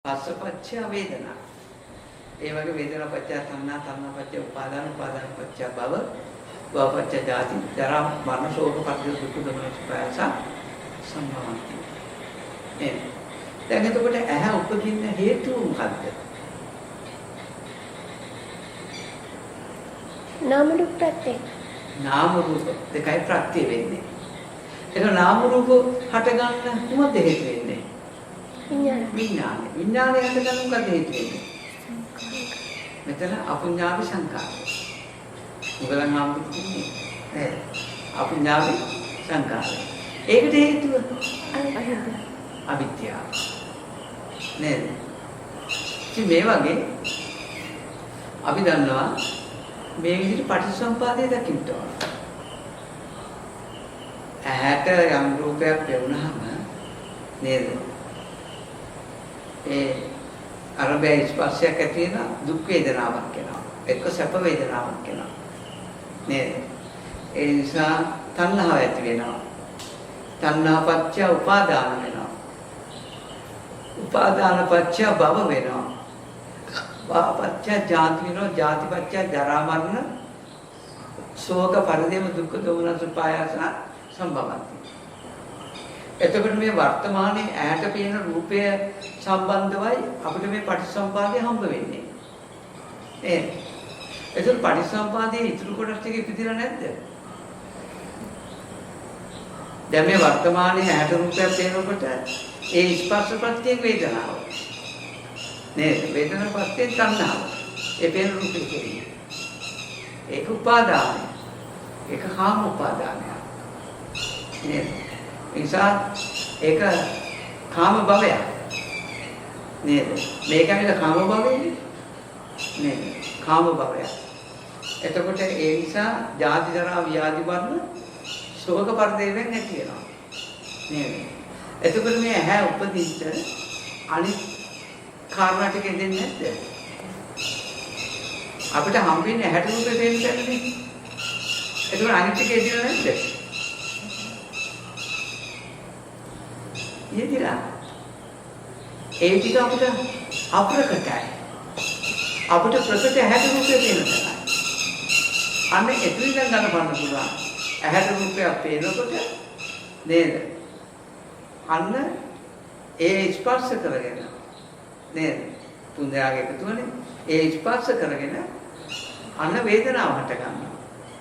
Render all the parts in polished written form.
පස්සපච්චය වේදනා. ඒ වගේ වේදනා පච්චය තණ්හා, තණ්හා පච්චය උපාදාන, උපාදාන පච්චය භව, භව පච්චය ජාති, ජරා, මරණ, ශෝක, පරිදේව, දුක්ඛ, දෝමන, සුඛාස සම්භවಂತಿ. දැන් එතකොට ඇහැ උපදින්න හේතුව මොකද්ද? නාම රූප ප්‍රත්‍ය. නාම රූප දෙකයි ප්‍රත්‍ය වෙන්නේ. ඒක නාම රූප හට ගන්න කොහොමද හේතු වෙන්නේ? විඥානය. විඥානය හට ගන්න මොකද හේතු වෙන්නේ? මෙතන අපුඤ්ඤාවි සංකාරය. මොකලන් හම්බුනේ නේද? අපුඤ්ඤාවි සංකාරය. ඒකට හේතුව අවිද්‍යාව. නේද? ඉතින් මේ වගේ අපි දන්නවා මේ විදිහට පටිච්චසමුප්පාදය දකින්න ඕන. ඇහැට යම් රූපයක් ලැබුණාම නේද? ඒ අරබේ ස්පර්ශයක් ඇති වෙන දුක් වේදනාවක් වෙනවා. එක්ක සැප වේදනාවක් වෙනවා. නේද? ඒ නිසා තණ්හාව ඇති වෙනවා. තණ්හා පත්‍ය උපාදාන වෙනවා. උපාදාන පත්‍ය භව වෙනවා. භව පත්‍ය ජාති වෙනවා. ජාති පත්‍ය ජරා මරණ ශෝක පරිදේව දුක්ඛ දෝමන සුපායාස සම්භවಂತಿ. එතකොට මේ වර්තමානයේ ඇහැට පේන රූපය සම්බන්ධවයි අපිට මේ පටිච්චසමුපාදය හම්බ වෙන්නේ. එතකොට පටිච්චසමුපාදයේ ඉතුරු කොටස් ටික ඉපදිලා නැද්ද? දැන් මේ වර්තමානයේ ඇහැට රූපයක් පේනකොට ඒ ස්පර්ශ ප්‍රත්‍යයෙන් වේදනාව. නේද? වේදනා ප්‍රත්‍යයෙන් තණ්හාව. ඒ පේන රූපේ කියන්නේ. ඒක උපාදානය. ඒක කාම උපාදානය. නේද? නිසා ඒක කාම භවයක්. නේද? මේකනේ කාම භවයනේ. නේද? කාම භවයක්. එතකොට ඒ නිසා ජාති ජරා ව්‍යාධි වර්ණ ශෝක පරිදේවෙන් නැති වෙනවා. නේද? එතකොට මේ ඇහැ උපදින්න අනිත් කාරණා ටික දෙන්නේ නැද්ද? අපිට හම්බෙන්නේ ඇහැට රූපේ දෙන්නනේ. එතකොට අනිත් ටික දෙන්නේ නැද්ද? යෙදිලා ඒ ටික අපිට අප්‍රකටයි. අපිට ප්‍රකට ඇහැට රූපේ පේන තමයි. අන්න එතුලින් දැන් ගන්න පුළුවන්. ඇහැට රූපයක් පේනකොට නේද? අන්න ඒ ස්පර්ශ කරගෙන නේද? තුන් දෙනාගේ එකතුවනේ. ඒ ස්පර්ශ කරගෙන අන්න වේදනාව හට ගන්නවා.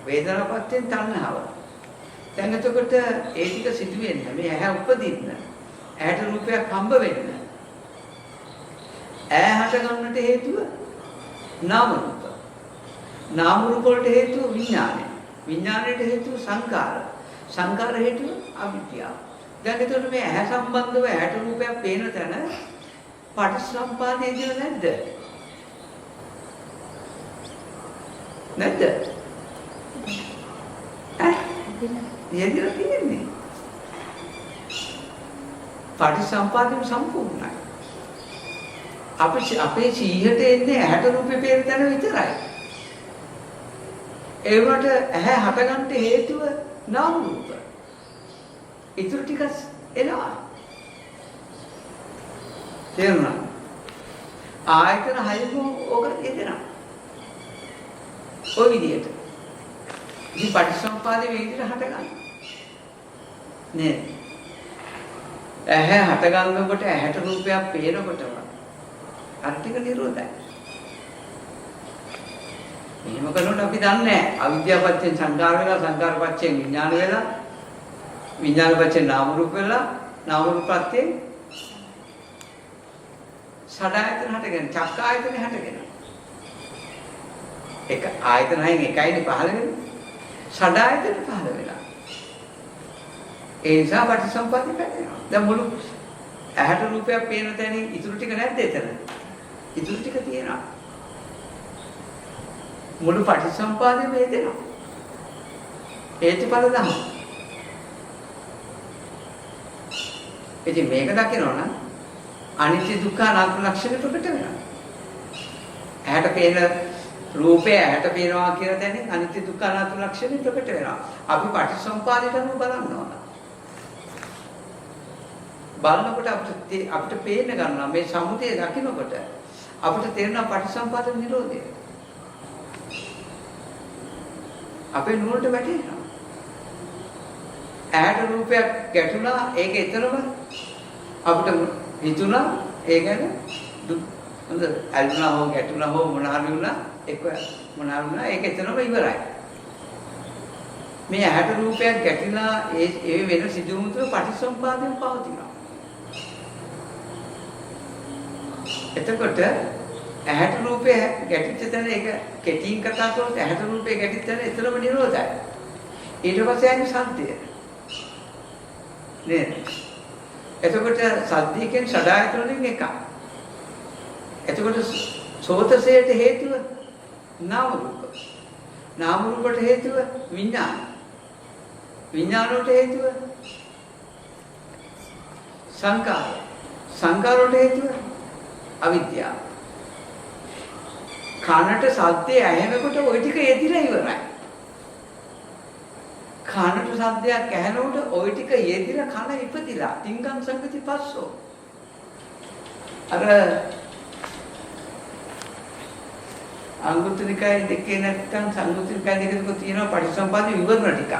වේදනාවපත්යෙන් තණ්හාව. දැන් එතකොට ඒ ටික සිදු වෙන්න මේ ඇහැ උපදින්න ඇහැට රූපයක් හම්බ වෙන්න ඇහැ හට ගන්නට හේතුව නාම රූප. නාම රූප වලට හේතුව විඥානය. විඥානයට හේතුව සංකාර. සංකාර හේතුව අවිද්‍යාව. දැන් එතකොට මේ ඇහැ සම්බන්ධව ඇහැට රූපයක් පේන තැන පටිච්චසමුපාදයේ දින නැද්ද? නැද්ද? යෙදිලා තියෙන්නේ. පටිච්චසමුපාදයෙන් සම්පූර්ණයි. අපේ සීහට එන්නේ ඇහැට රූපේ පේන තැන විතරයි. ඒ වුණාට ඇහැ හටගන්න හේතුව නාම රූප. ඊටු ටික එනවා. තේරුණා? ආයතන හයම ඕක එදෙනවා. ඔය විදිහට. ඉතින් පටිච්චසමුපාදයේ මේ විදිහට හටගන්නවා. නේද? ඇහැ හට ගන්නකොට ඇහැට රූපයක් පේනකොටම අර ටික නිරෝධයි. එහෙම කරනකොට අපි දන්නේ නැහැ අවිද්‍යාවපත්‍යෙන් සංකාර වෙලා සංකාරපත්‍යෙන් විඥාන වෙලා විඥානපත්‍යෙන් නාම රූප වෙලා නාම රූපපත්‍යෙන් ෂඩායතන හටගෙන චක්ක ආයතන හටගෙන එක ආයතන හයෙන් එකයිනේ පහළ වෙන්නේ ෂඩායතන පහළ වෙලා ඒ නිසා පටිච්චසමුප්පාදේ පැටලෙනවා. දැන් මුළු ඇහැට රූපයක් පේන තැනින් ඉතුරු ටික නැද්ද එතන? ඉතුරු ටික තියෙනවා. මුළු පටිච්චසමුපාදෙම හේදෙනවා. හේතුඵල ධර්ම. ඉතින් මේක දකිනවනම් අනිත්‍ය දුක්ඛ අනාත්ම ලක්ෂණ ප්‍රකට වෙනවා. ඇහැට පේන රූපය ඇහැට පේනවා කියන තැනින් අනිත්‍ය දුක්ඛ අනාත්ම ලක්ෂණ ප්‍රකට වෙනවා. අපි පටිච්චසමුපාදයට අනුව බලන්න ඕන. බලනකොට අපිට පේන්න ගන්නවා මේ සමුදය දකින්නකොට අපිට තේරෙනවා පටිසම්පාද නිරෝධය. අපේ නුවණට වැටෙනවා. ඇහැට රූපයක් ගැටුණා ඒක එතරම් අපිට හිතුණා ඒ ගැන හොඳ ඇල්ුණා හෝ ගැටුණා හෝ මොනවා වුණා ඒක මොනවා වුණා ඒක එතරම් ඉවරයි. මේ ඇහැට රූපයක් ගැටිලා ඒ වෙන සිදුවීම් තුළ පටිසම්පාදයෙන් පවතිනවා. එතකොට ඇහැට රූපය ගැටිච්ච තැන ඒක කෙටියෙන් කතා කරොත් ඇහැට රූපය ගැටිච්ච තැන එතරම් නිරෝධයි. ඊට පස්සේ යන්නේ සද්දය. නේද? එතකොට සද්දයෙන් ෂඩායතන වලින් එකක්. එතකොට සෝතසයට හේතුව නාම රූප. නාම රූපට හේතුව විඥාන. විඥානට හේතුව සංකාර. සංකාරට හේතුව අවිද්‍යාව. කනට සද්දේ ඇහෙනකොට ওই ටික යෙදිලා ඉවරයි. කනට සද්දයක් ඇහෙනකොට ওই ටික යෙදිලා කන ඉපදිලා තිංගම් සංගති පස්සෝ. අර අංගුත්තර නිකායේ දෙකේ නැත්තම් සංයුත්ත නිකායේ දෙකක තියෙනවා පටිසම්පාද විවරණ ටික.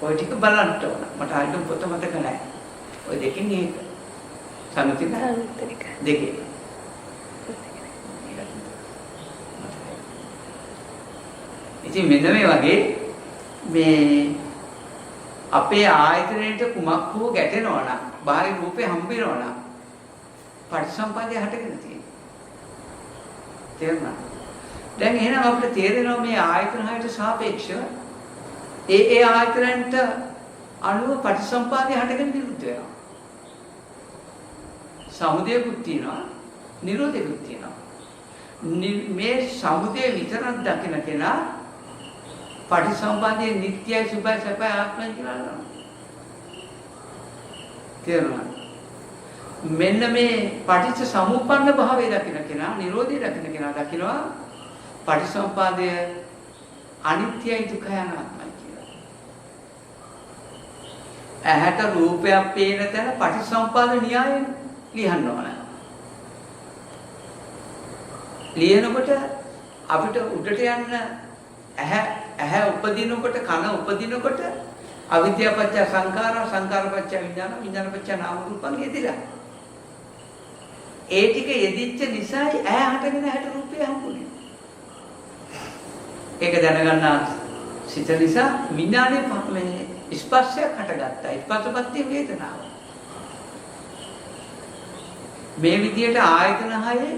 ওই ටික බලන්න ඕන. මට ආයෙත් පොත මතක නැහැ. ওই දෙකෙන් ඒක. සංයුත්ත නිකාය දෙකේ. ඉතින් මෙන්න මේ වගේ මේ අපේ ආයතනයේට කුමක් හෝ ගැටෙනවා නම් බාහිර රූපේ හම්බ වෙනවා නම් පටිසම්පාදය හටගෙන තියෙනවා. තේරුණා? දැන් එහෙනම් අපිට තේරෙනවා මේ ආයතන හයට සාපේක්ෂව ඒ ආයතනන්ට අනුව පටිසම්පාදය හටගෙන නිරුද්ධ වෙනවා. සමුදයකුත් තියෙනවා, නිරෝධයකුත් තියෙනවා. මේ සමුදය විතරක් දකින කෙනා පටිසම්පාදයේ නිට්ටයයි සුභයි සපයි ආත්මයි කියලා කියනවා. තේරුණා? මෙන්න මේ පටිච්ච සමුප්පන්න භාවය දකින කෙනා, නිරෝධය දකින කෙනා දකිනවා පටිසම්පාදය අනිත්‍යයි දුකයි අනාත්මයි කියලා. ඇහැට රූපයක් පේන තැන පටිසම්පාද න්‍යායයෙන් ලියන්න ඕන. ලියනකොට අපිට උඩට යන්න ඇහැ උපදිනකොට කන උපදිනකොට අවිද්‍යාව පත්‍ය සංඛාර සංඛාර පත්‍ය විඥාන විඥාන පත්‍ය නාම රූපං යෙදිලා. ඒ ටික යෙදිච්ච නිසායි ඇහැ හටගෙන ඇහැට රූපය හම්බුනේ. ඒක දැනගන්න සිත නිසා විඥානයේ මේ ස්පර්ශයක් හටගත්තා. ස්පර්ශපත්‍ය වේදනාව. මේ විදියට ආයතන හයේ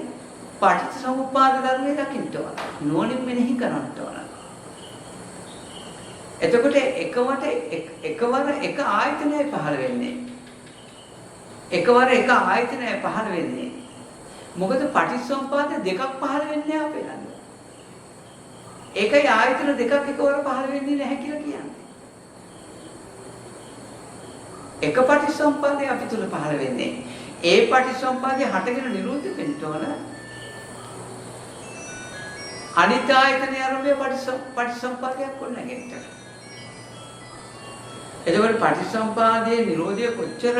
පටිච්චසමුප්පාද ධර්මයේ දකින්න ඕන. නෝනින් මෙනෙහි කරන්න ඕන. එතකොට එකවර එක ආයතනයයි පහළ වෙන්නේ. එකවර එක ආයතනයයි පහළ වෙන්නේ. මොකද පටිච්චසමුප්පාද දෙකක් පහළ වෙන්නේ අපේ ළඟ. ඒකයි ආයතන දෙකක් එකවර පහළ වෙන්නේ නැහැ කියලා කියන්නේ. එක පටිච්චසමුප්පාදේ අපි තුල පහළ වෙන්නේ. ඒ පටිච්චසමුප්පාදේ හටගෙන නිරෝධ වෙන්න ඕන. අනිත් ආයතනයේ ආරම්භය පටිච්චසමුප්පාදයක් කොන්න නැගෙන්න. එතකොට පටිච්චසමුපාදයේ නිරෝධය කොච්චර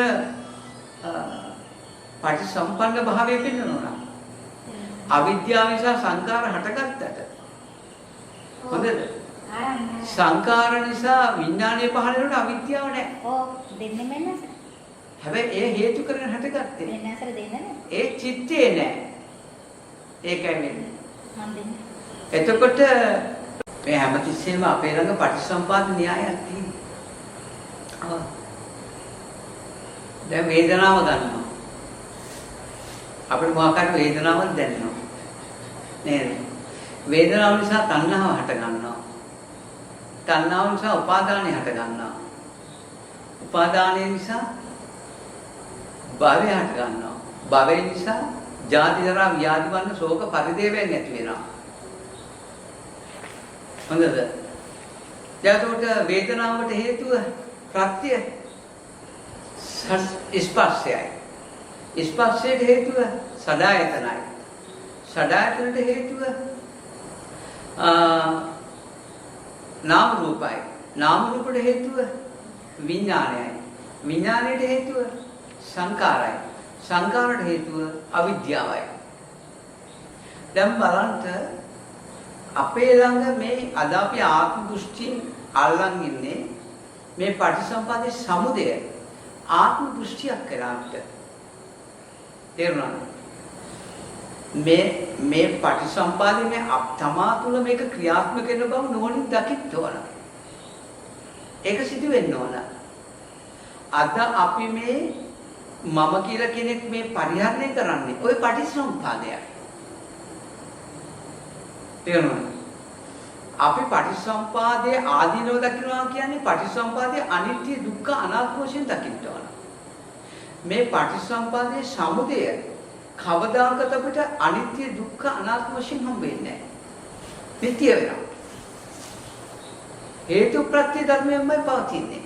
පටිච්චසම්පන්න භාවයේ පෙන්වනවා නම් අවිද්‍යාව නිසා සංකාර හටගත්තට හොඳද? සංකාර නිසා විඥානය පහළ වෙනකොට අවිද්‍යාව නැහැ. ඔව් දෙන්නෙම නැහැ. හැබැයි ඒ හේතු කරගෙන හටගත්තේ. දෙන්නේ නැහැ දෙන්නේ නැහැ. ඒ චිත්තේ නැහැ. ඒකයි වෙන්නේ. මම දෙන්නේ. එතකොට මේ හැමතිස්සෙම අපේ ළඟ පටිච්චසමුපාද න්‍යායක් තියෙනවා. දැන් වේදනාව ගන්නවා. අපිට මොකක්ද වේදනාවක් දැනෙනවා. නේද? වේදනාව නිසා තණ්හාව හට ගන්නවා. තණ්හාව නිසා උපාදානය හට ගන්නවා. උපාදානය නිසා භවය හට ගන්නවා. භවය නිසා ජාති ජරා ව්‍යාධි වර්ණ ශෝක පරිදේවයන් ඇති වෙනවා. හොඳද? එතකොට වේදනාවට හේතුව ප්‍රත්‍ය ස්පර්ශයයි. ස්පර්ශයට හේතුව සදායතනයි. සදායතනට හේතුව නාම රූපයි. නාම රූපට හේතුව විඥානයයි. විඥාණයට හේතුව සංකාරයි. සංකාරයට හේතුව අවිද්‍යාවයි. දැන් බලන්න අපේ ළඟ මේ අද අපි ආත්ම දෘෂ්ටියෙන් අල්ලන් ඉන්නේ මේ පටිසම්පාදේ සමුදය ආත්ම දෘෂ්ටියක් කරාට තේරුණාද? මේ පටිසම්පාදේ මේ තමා තුළ මේක ක්‍රියාත්මක වෙන බව නොවනින් දකින්න ඕන. ඒක සිදු වෙන්න ඕන. අද අපි මේ මම කියලා කෙනෙක් මේ පරිහරණය කරන්නේ ওই පටිසම්පාදයයි. තේරුණාද? අපි පටිසම්පාදයේ ආදීනව දකින්නවා කියන්නේ පටිසම්පාදයේ අනිත්‍ය දුක්ඛ අනාත්ම වශයෙන් දකින්න ඕන. මේ පටිසම්පාදයේ සමුදය කවදාකවත් අපිට අනිත්‍ය දුක්ඛ අනාත්ම වශයෙන් හම්බෙන්නේ නැහැ. නිට්ටය වෙනවා. හේතු ප්‍රත්‍ය ධර්මයෙන්මයි පවතින්නේ.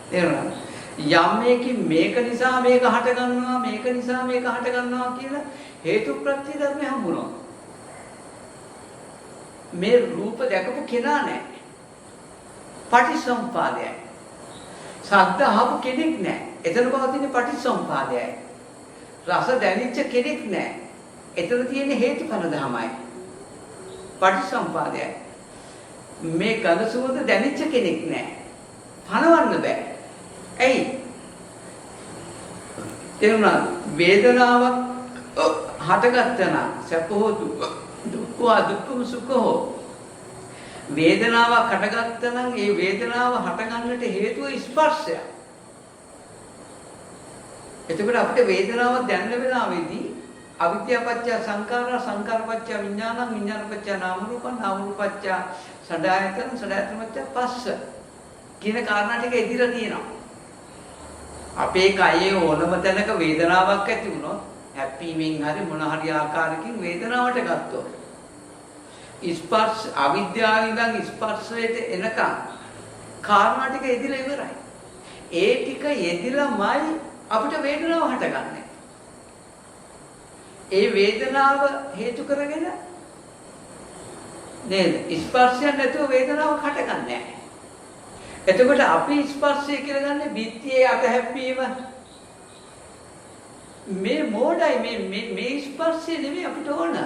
තේරුණාද? යම් මේකේ මේක නිසා මේක හට ගන්නවා මේක නිසා මේක හට ගන්නවා කියලා හේතු ප්‍රත්‍ය ධර්මය හම්බුනවා. මේ රූප දැකපු කෙනා නැහැ. පටිසම්පාදයයි. ශබ්ද අහපු කෙනෙක් නැහැ. එතන පවතින පටිසම්පාදයයි. රස දැනෙච්ච කෙනෙක් නැහැ. එතන තියෙන හේතුඵල ධමයි. පටිසම්පාදයයි. මේ ගඳ සුවඳ දැනෙච්ච කෙනෙක් නැහැ. පණවන්න බෑ. ඇයි? තේරුණාද? වේදනාවක් හටගත්තා නම් සැප හෝ දුක්ඛ දුක්ඛම සුඛ හෝ වේදනාවක් හටගත්තා නම් ඒ වේදනාව හටගන්නට හේතුව ස්පර්ශය. එතකොට අපිට වේදනාවක් දැනෙන වෙලාවේදී අවිද්‍යාව පත්‍ය සංඛාර සංඛාර පත්‍ය විඥාන විඥාන පත්‍ය නාම රූප නාම රූප පත්‍ය සදායතන සදායතන පත්‍ය පස්ස කියන කාරණා ටික ඉදිරියට තියෙනවා. අපේ කයේ ඕනම තැනක වේදනාවක් ඇති වුණොත් හැප්පීමෙන් හරි මොන හරි ආකාරයකින් වේදනාවට ගත්තොත් ස්පර්ශ අවිද්‍යාවෙන් ඉඳන් ස්පර්ශයට එනකම් කාරණා ටික ඉදිරියට ඉවරයි. ඒ ටික යෙදිලාමයි අපිට වේදනාව හටගන්නේ. ඒ වේදනාව හේතු කරගෙන නේද? ස්පර්ශයක් නැතුව වේදනාවක් හටගන්නේ නැහැ. එතකොට අපි ස්පර්ශය කියලා ගන්න බිත්තියේ අතහැප්පීම මේ මොඩයි මේ ස්පර්ශය නෙමෙයි අපිට ඕන.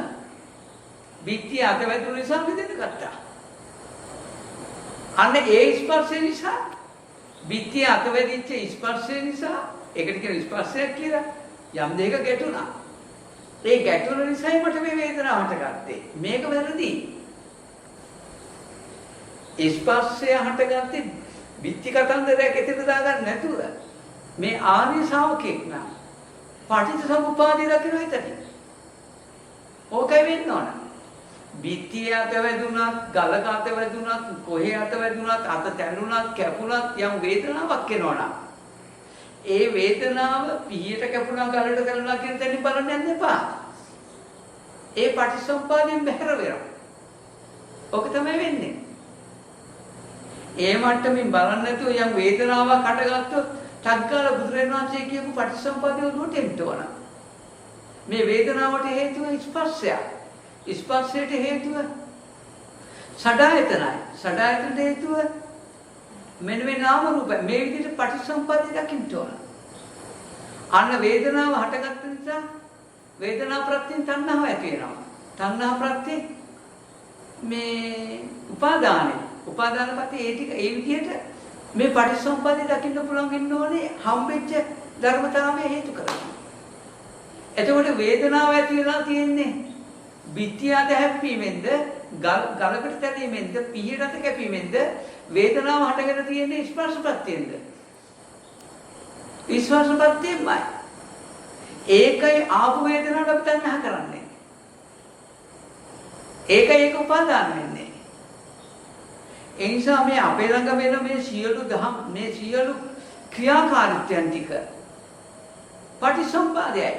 බිත්තිය අතවැදුණු නිසා මෙතන ගත්තා. අන්න ඒ ස්පර්ශය නිසා බිත්තිය අතවැදිච්ච ස්පර්ශය නිසා ඒකට කියන ස්පර්ශයක් කියලා යම් දෙයක ගැටුණා. ඒ ගැටුණ නිසායි මට මේ වේදනාව හටගත්තේ. මේක වැරදි. ස්පර්ශය හටගත්තේ බිත්ති කතන්දරයක් එතන දාගන්න නැතුව මේ ආර්ය ශ්‍රාවකෙක් නම් පටිච්චසමුප්පාදේ දකින්න හිතන්නේ. ඕකයි වෙන්න ඕන. බිත්තිය අත වැදුනත්, ගලක අත වැදුනත්, කොහේ අත වැදුනත්, අත තැනුනත්, කැපුණත් යම් වේදනාවක් එනවනම් ඒ වේදනාව පිහියට කැපුණා ගලට තැනුණා කියන තැනින් බලන්න යන්න එපා. ඒ පටිච්චසමුප්පාදයෙන් බැහැර වෙනවා. ඕක තමයි වෙන්නේ. ඒ මට්ටමින් බලන්න නැතුව යම් වේදනාවක් හටගත්තොත් ටග්ගාල බුදුරජාණන් වහන්සේ කියපු පටිච්චසමුප්පාදේ උඩට එන්න ඕන. මේ වේදනාවට හේතුව ස්පර්ශය. ස්පර්ශයට හේතුව සඩායතනයි. සඩායතනට හේතුව මෙන්න මේ නාම රූප. මේ විදිහට පටිච්චසමුප්පාදේ දකින්න ඕන. අන්න වේදනාව හටගත්ත නිසා වේදනා ප්‍රත්‍යයෙන් තණ්හාව ඇති වෙනවා. තණ්හා ප්‍රත්‍ය මේ උපාදානයි. උපාදානපති ඒ ටික ඒ විදිහට මේ පටිච්චසමුප්පාදේ දකින්න පුළුවන් වෙන්න ඕනේ හම්බෙච්ච ධර්මතාවය හේතු කරගෙන. එතකොට වේදනාව ඇති වෙලා තියෙන්නේ බිත්තිය අත හැප්පීමෙන්ද ගලකට තැබීමෙන්ද පිහියට කැපීමෙන්ද වේදනාව හටගෙන තියෙන්නේ ස්පර්ශ ප්‍රත්‍යෙන්ද? ස්පර්ශ ප්‍රත්‍යෙමයි. ඒකයි ආපු වේදනාවට අපි තණ්හා කරන්නේ. ඒකයි ඒක උපාදාන වෙන්නේ. ඒ නිසා මේ අපේ ළඟ වෙන මේ සියලු දහම් මේ සියලු ක්‍රියාකාරීත්වයන් ටික පටිසම්පාදයයි.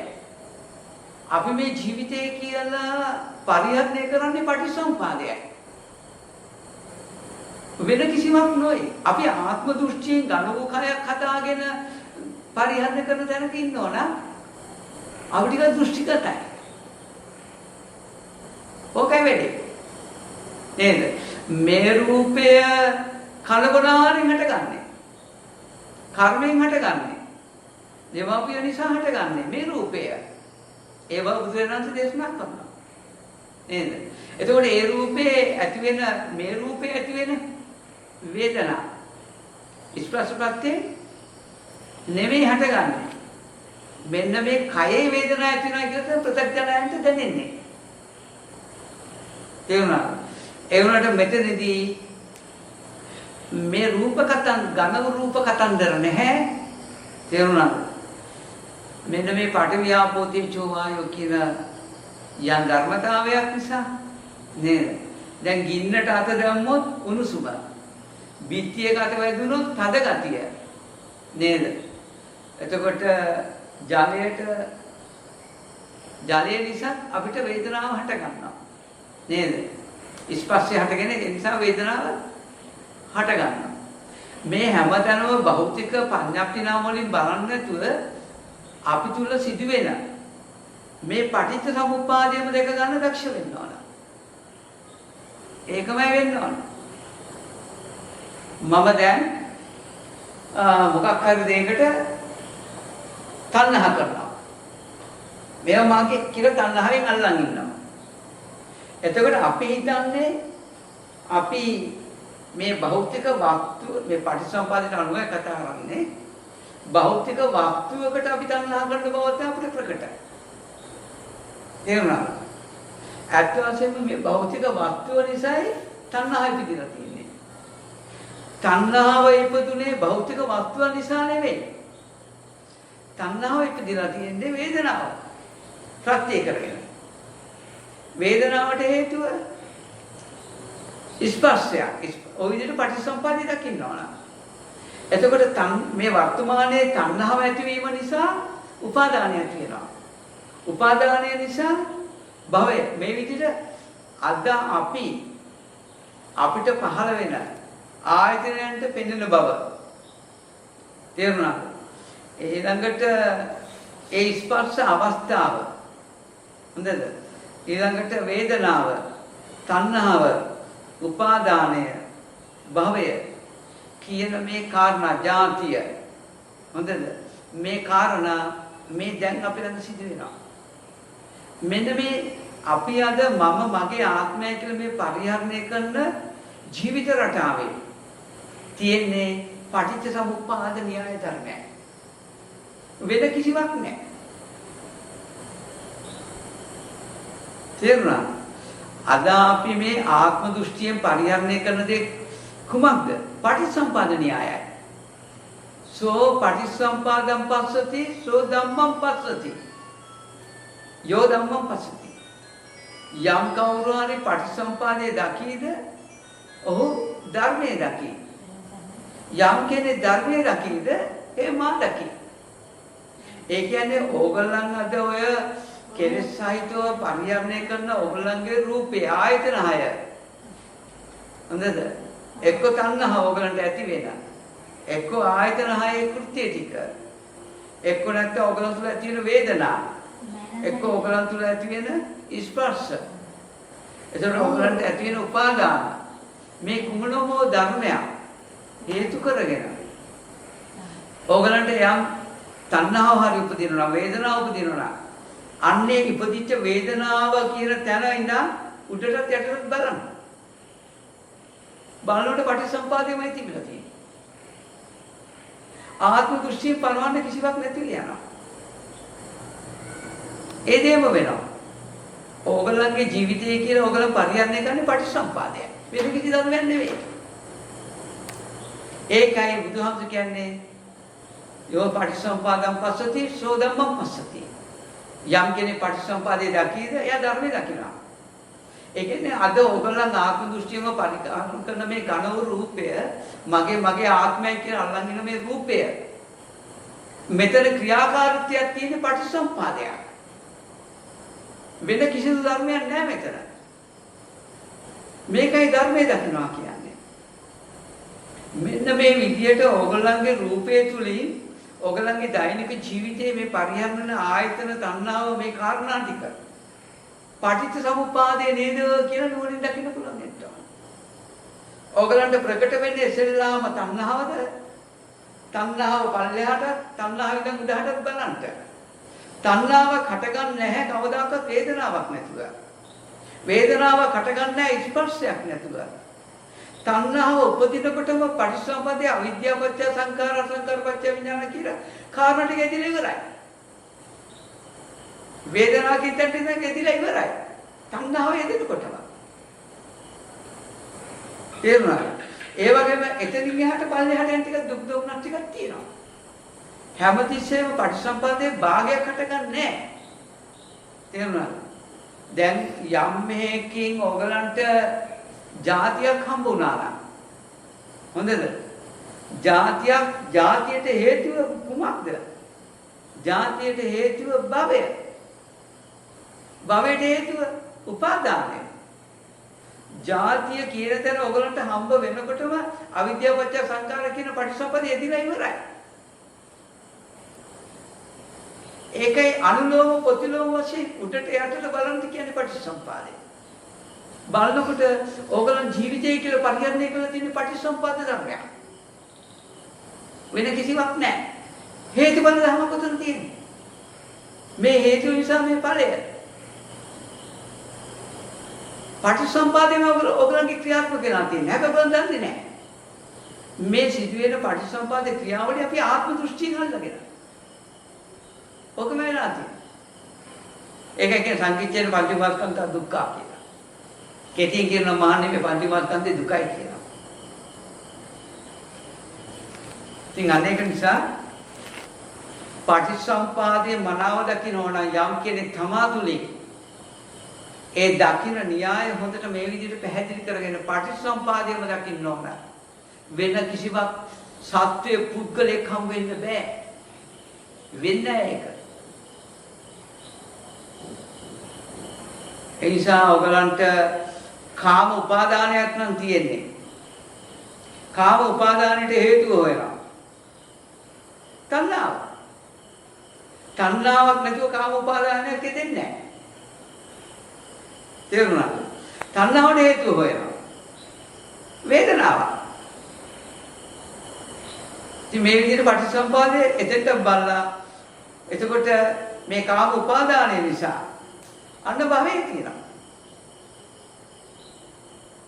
අපි මේ ජීවිතය කියලා පරිහරණය කරන්නේ පටිසම්පාදයයි. වෙන කිසිවක් නොවේ. අපි ආත්ම දෘෂ්ටියෙන් ගණෝ කයක් හදාගෙන පරිහරණය කරන තැනක ඉන්නවනම් අපිට දෘෂ්ටිගතයි. ඕකයි වෙන්නේ. නේද? මේ රූපය කලබලාරින් හටගන්නේ. කර්මයෙන් හටගන්නේ. දෙමාපිය නිසා හටගන්නේ මේ රූපය. ඒව බුදුරජාණන් දේශනා කරනවා. නේද? එතකොට ඒ රූපේ ඇති වෙන මේ රූපේ ඇති වෙන වේදනා ස්පර්ශපත්තේ නෙමෙයි හටගන්නේ. මෙන්න මේ කයේ වේදනාව ඇති වෙනවා කියලා ප්‍රත්‍යඥයන්ට දැනෙන්නේ. තේරුණාද? ඒ වුණාට මෙතනදී මේ ඝන රූප කතන්දර නැහැ. තේරුණාද? මෙන්න මේ පඨවි ආපෝ තේජෝ වායෝ කියන යම් ධර්මතාවයක් නිසා නේද? දැන් ගින්නට අත දැම්මොත් උණුසුම. බිත්තියක අත වැදුනොත් තද ගතිය. නේද? එතකොට ජලය නිසා අපිට වේදනාව හට ගන්නවා. නේද? ස්පර්ශය හටගෙන ඒ නිසා වේදනාව හට ගන්නවා. මේ හැමතැනම භෞතික පඤ්ඤාප්ති නාම වලින් බලන්නේ නැතුව අපි තුල සිදුවෙන මේ පටිච්ච සමුප්පාදයම දෙක ගන්න දක්ෂ වෙන්න ඕන. ඒකමයි වෙන්න ඕන. මම දැන් මොකක් හරි දෙයකට තණ්හා කරනවා. මේවා මාගේ කියලා තණ්හාවෙන් අල්ලන් ඉන්නවා. එතකොට අපි හිතන්නේ අපි මේ භෞතික වස්තු මේ පටිච්චසමුප්පාදයට අනුව කතා කරන්නේ භෞතික වස්තුවකට අපි තණ්හා කරන බවත් අපිට ප්‍රකටයි. තේරුණාද? ඇත්ත වශයෙන්ම මේ භෞතික වස්තුව නිසායි තණ්හාව ඉපදිලා තියෙන්නේ. තණ්හාව ඉපදුනේ භෞතික වස්තුව නිසා නෙවෙයි. තණ්හාව ඉපදිලා තියෙන්නේ වේදනාව ප්‍රත්‍ය කරගෙන. වේදනාවට හේතුව ස්පර්ශය. ඔය විදිහට පටිච්චසමුප්පාදය දකින්න ඕන. එතකොට මේ වර්තමානයේ තණ්හාව ඇතිවීම නිසා උපාදානය ඇති වෙනවා. උපාදානය නිසා භවය මේ විදිහට අද අපිට පහළ වෙන ආයතනයන්ට පෙනෙන බව තේරුණාද? ඊළඟට ඒ ස්පර්ශ අවස්ථාව හොඳද? ඊළඟට වේදනාව, තණ්හාව, උපාදානය, භවය කියන මේ කාරණා ජාතිය හොඳද? මේ කාරණා මේ දැන් අපි ළඟ සිදු වෙනවා. මෙන්න මේ අපි අද මම මගේ ආත්මය කියලා මේ පරිහරණය කරන ජීවිත රටාවේ තියෙන්නේ පටිච්ච සමුප්පාද න්‍යාය ධර්මය. වෙන කිසිවක් නැහැ. තේරුණා? අද අපි මේ ආත්ම දෘෂ්ටියෙන් පරිහරණය කරන දේ කුමක්ද? පටිච්චසමුප්පාද න්‍යායයි. සෝ පටිච්චසමුප්පාදං පස්සති සෝ ධම්මං පස්සති. යෝ ධම්මං පස්සති. යම් කවුරු හරි පටිච්චසමුප්පාදයේ දකීද ඔහු ධර්මයේ දකී. යම් කෙනෙක් ධර්මයේ දකීද ඒ මා දකී. ඒ කියන්නේ ඕගොල්ලන් අද ඔය කෙලෙස් සහිතව පරිහරණය කරන ඕගොල්ලන්ගේ රූපේ ආයතන 6 හොඳද? එක්ක තණ්හාව ඕගොල්ලන්ට ඇති වෙන. එක්ක ආයතන 6 කෘත්‍ය ටික. එක්ක නැත්නම් ඕගොල්ලන් තුළ ඇති වෙන වේදනා. එක්ක ඕගොල්ලන් තුළ ඇති වෙන ස්පර්ශ. එතකොට ඕගොල්ලන්ට ඇති වෙන උපාදාන. මේ කුමනෝ ධර්මයක් හේතු කරගෙන ඕගොල්ලන්ට යම් තණ්හාව හරි උපදිනවා වේදනාව උපදිනවා. අන්නේ ඉපදිච්ච වේදනාව කියන තැන ඉඳන් උඩටත් යටටත් බලන්න. බලනකොට පටිච්චසමුපාදයමයි තිබිලා තියෙන්නේ. ආත්ම දෘෂ්ටිය පනවන්න කිසිවක් නැතිව යනවා. ඒ දෙයම වෙනවා. ඕගොල්ලන්ගේ ජීවිතය කියලා ඕගොල්ලන් පරිහරණය කරන්නේ පටිච්චසමුපාදය. වෙන කිසි ධර්මයක් නෙවෙයි. ඒකයි බුදුහාමුදුරු කියන්නේ යෝ පටිච්චසමුපාදං පස්සති සෝ ධම්මං පස්සති. යම් කෙනෙක් පටිච්චසමුපාදයේ දකීද එයා ධර්මයේ දකිනවා. ඒ කියන්නේ අද ඕගොල්ලන් ආත්ම දෘෂ්ටියම පරිකාරණ කරන මේ ඝන වූ රූපය මගේ ආත්මය කියලා අල්ලන් ඉන්න මේ රූපය මෙතන ක්‍රියාකාරීත්වයක් තියෙන පටිච්චසමුපාදයක්. වෙන කිසිදු ධර්මයක් නැහැ මෙතන. මේකයි ධර්මයේ දකිනවා කියන්නේ. මෙන්න මේ විදියට ඕගොල්ලන්ගේ රූපය තුලින් ඕගොල්ලන්ගේ දෛනික ජීවිතයේ මේ පරිහරණ ආයතන තණ්හාව මේ කාරණා ටික පටිච්ච සමුප්පාදේ නේද කියලා නුවණින් දකින්න පුළුවන් නේද? ඕගොල්ලන්ට ප්‍රකට වෙන්නේ ඉස්සෙල්ලාම තණ්හාවද? තණ්හාව පල්ලෙහාට තණ්හාව ඉඳන් උඩහට බලන්න. තණ්හාව හටගන්නේ නැහැ කවදාකවත් වේදනාවක් නැතුව. වේදනාව හටගන්නේ නැහැ ස්පර්ශයක් නැතුව. තණ්හාව උපදිනකොටම පටිච්චසමුප්පාදේ අවිද්‍යාව පත්‍ය සංඛාර සංඛාර පත්‍ය විඥාන කියලා කාරණා ටික ඇදිලා ඉවරයි. වේදනාව කිත්තට ඉඳන් ඇදිලා ඉවරයි. තණ්හාව එදිනකොටම. තේරුණාද? ඒ වගේම එතනින් එහාට පල්ලෙහාට යන ටික දුක් දුක්නක් ටිකක් තියෙනවා. හැමතිස්සෙම පටිච්චසමුප්පාදේ භාගයක් හටගන්නේ නැහැ. තේරුණාද? දැන් යම් මේකින් ඕගලන්ට જાතියක් හම්බ වුණා නම් හොඳද? જાතියට හේතුව කුමක්ද? જાතියට හේතුව භවය. භවයට හේතුව උපාදානය. જાතිය කියන තැන ඔයගලන්ට හම්බ වෙනකොටම අවිද්‍යාව පත්‍ය සංඛාර කියන පටිච්චසමුප්පාදය එදිලා ඉවරයි. ඒකයි අනුලෝම ප්‍රතිලෝම වශයෙන් උඩට යටට බලන්න කියන්නේ පටිච්චසමුපාදය. බලනකොට ඕගලන් ජීවිතය කියලා පරිහරණය කරලා තියෙන පටිච්චසමුපාද ධර්මයක්. වෙන කිසිවක් නැහැ. හේතුඵල ධර්ම කොතන තියෙන්නේ? මේ හේතු නිසා මේ ඵලය. පටිච්චසමුපාදයෙන් ඕගලන්ගේ ක්‍රියාත්මක වෙලා තියෙන්නේ. හැබැයි ඔයගලන් දන්නේ නැහැ. මේ සිදුවෙන පටිච්චසමුපාද ක්‍රියාවලිය අපි ආත්ම දෘෂ්ටියෙන් අල්ලගෙන. ඔකම වෙලා තියෙනවා. ඒක කියන්නේ සංකීර්ණ පංචමාස්කන්ධ දුක්ඛ කියලා. කෙටියෙන් කියන මහන්නේ මේ පංචමාස්කන්ධේ දුකයි කියනවා. ඉතින් අනේක නිසා පටිච්චසමුපාදයේ මනාව දකින්න ඕන යම් කෙනෙක් තමා තුලින් ඒ දකින්න න්‍යාය හොඳට මේ විදිහට පැහැදිලි කරගෙන පටිච්චසමුපාදයේම දකින්න ඕන. වෙන කිසිවක් සත්වයේ පුද්ගලයක් හම් වෙන්න බෑ. වෙන්නේ ඒක. ඒ නිසා ඔයගලන්ට කාම උපාදානයක් නම් තියෙන්නේ. කාම උපාදානයට හේතුව හොයනවා. තණ්හාව. තණ්හාවක් නැතුව කාම උපාදානයක් දෙන්නේ නැහැ. තේරුණාද? තණ්හාවට හේතුව හොයනවා. වේදනාව. ඉතින් මේ විදිහට පටිච්චසමුපාදයේ එතෙන්ට බලලා එතකොට මේ කාම උපාදානය නිසා අන්න භවයේ තියෙනවා.